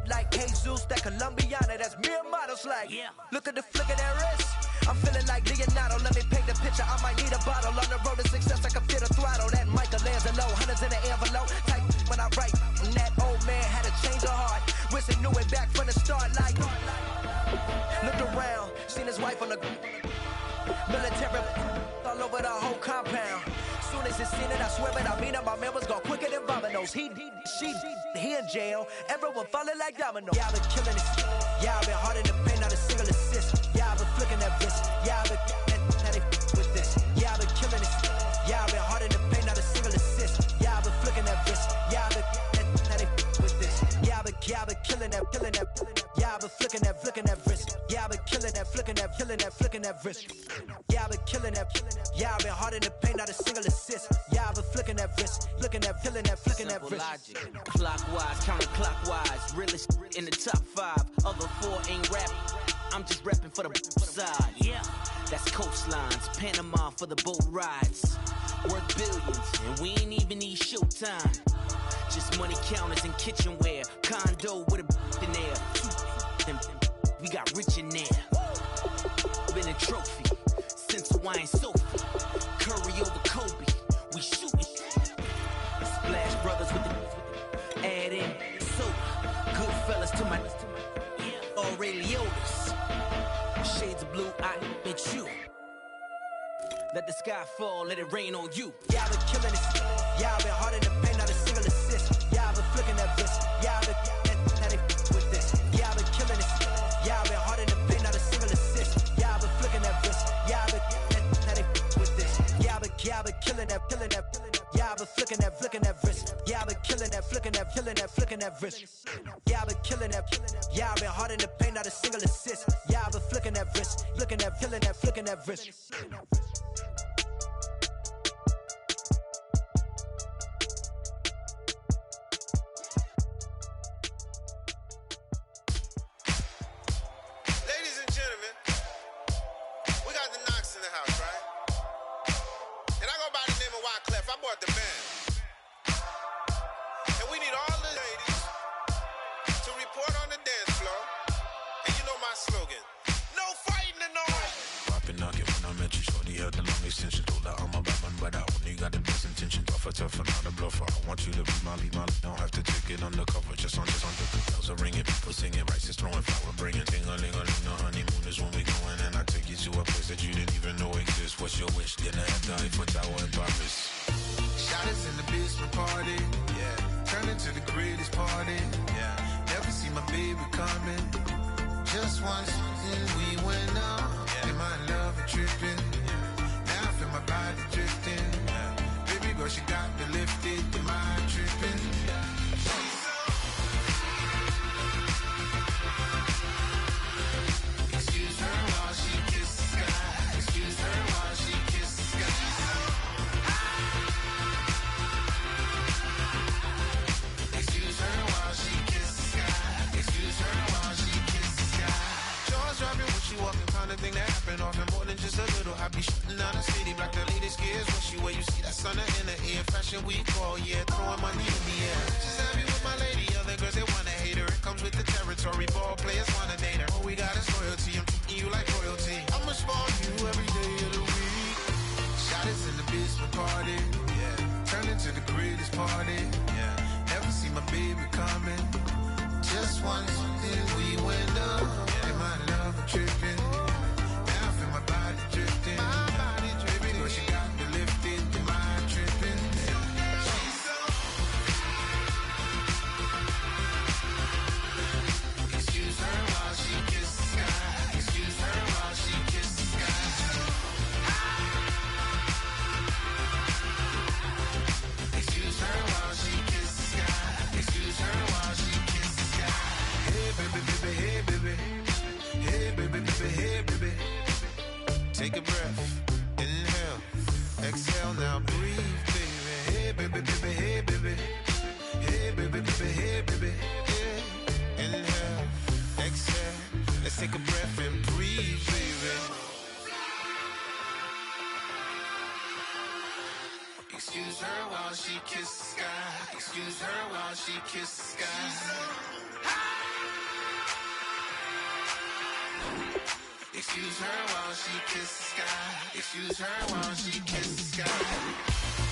Like Jesus, that Colombiana, that's mere models like. Look at the flick of that wrist. I'm feeling like Leonardo. Let me paint the picture. I might need a bottle. On the road to success, I can feel the throttle. That Michelangelo, hundreds in the envelope. Type when I write. And that old man had to change her heart. Wish he knew it back from the start. Like, looked around, seen his wife on the military all over the whole compound. Soon as he seen it, I swear it, I mean it, my man was gone quicker than Domino's. He in jail, everyone falling like dominoes. Yeah, I've been killing it. Yeah, I've been hard in the paint, not a single assist. Yeah, I've been flicking that wrist. Yeah, I've been now they with this. Yeah, I've been killing it. Yeah, I've been hard in the paint, not a single assist. Yeah, I've been flicking that wrist. Yeah, I've been now they with this. Yeah, I've been killing that. Yeah, I've been flicking that wrist. Yeah, I've been killing that, flicking that wrist. Yeah, I've been killing that. Yeah, I've been hard in the paint, not a single assist. Yeah, I've been flicking that wrist, flicking that wrist. Logic, clockwise, counterclockwise. Realest in the top 5. Other 4 ain't rapping. I'm just rapping for the side. Yeah, that's coastlines, Panama for the boat rides. Worth billions, and we ain't even need showtime. Just money counters and kitchenware. Condo with a in there. We got rich in there. Been a trophy since Hawaiian Sophie. Curry over Kobe. We shooting. Splash Brothers with the add in soda. Good fellas to my Aureliotis. Shades of blue, I met you. Let the sky fall, let it rain on you. Yeah, I've been killing it. Yeah, I've been hard in the paint, not a single assist. Yeah, I've been flicking that wrist. Yeah, I've been now they with this. Yeah, I've been killing it. Yeah, I've been hard in the paint, not a single assist. Yeah, I've been flicking that wrist. Yeah, I've been now they with this. Yeah, I've been killing that. Yeah, I've been flicking that wrist. Yeah, I've been killing that, flicking that wrist. Yeah, I've been killing that. Yeah, I've been hard in the paint, not a single assist. Yeah, I've been flicking that wrist, flicking that wrist. Ladies and gentlemen, we got the Knox in the house, right? And I go by the name of Wyclef. I bought the band. And we need all the ladies to report on the dance floor. And you know my slogan, no fighting in the home. Poppin' knock it when I met you, shorty had the long extension. Told her I'm a bad man, but I only got the best intention. Tougher, not a bluffer. I want you to be my lead. Don't have to take it undercover. Just on the bells are ringing, people singing, rice is throwing, flower bringing. Ting-a-ling-a-ling, the honeymoon is when we going. And I take you to a place that you didn't even know exists. What's your wish? Dinner at the Eiffel Tower in Paris. Shot us in the basement party, yeah. Turn into the greatest party, yeah. Never see my baby coming. Just once, then we went up. Yeah. And my love and tripping, yeah. Now I feel my body drifting, yeah. Baby girl, she got me lifted, the mind tripping, yeah. Excuse her while she kisses the sky. Excuse her while she kisses the sky. Excuse her while she kisses the sky. Excuse her while she kisses the sky. Jaws dropping when she walking, kind of thing that happen often. More than just a little. I be shooting down the city, black the latest gears. When she where you see that sun in the air. Fashion week all year, throwing money in the air. Just happy with my lady, other girls they wanna hate her. It comes with the territory, ball players wanna date her. All we got is loyalty, I'm treating you like royalty. I'ma spoil you every day of the week. Shot us in the basement party, yeah. Turn into the greatest party, yeah. Never see my baby coming. Just once, then we went up, yeah. And my love tripping, now I feel my body drifting. My body dripping, girl, she got me lifted, the mind tripping. Excuse her while she kisses the sky. Excuse her while she kisses the sky. Excuse her while she kisses the sky. Excuse her while she kisses the sky. Excuse her while she kisses the sky. Excuse her while she kisses the sky.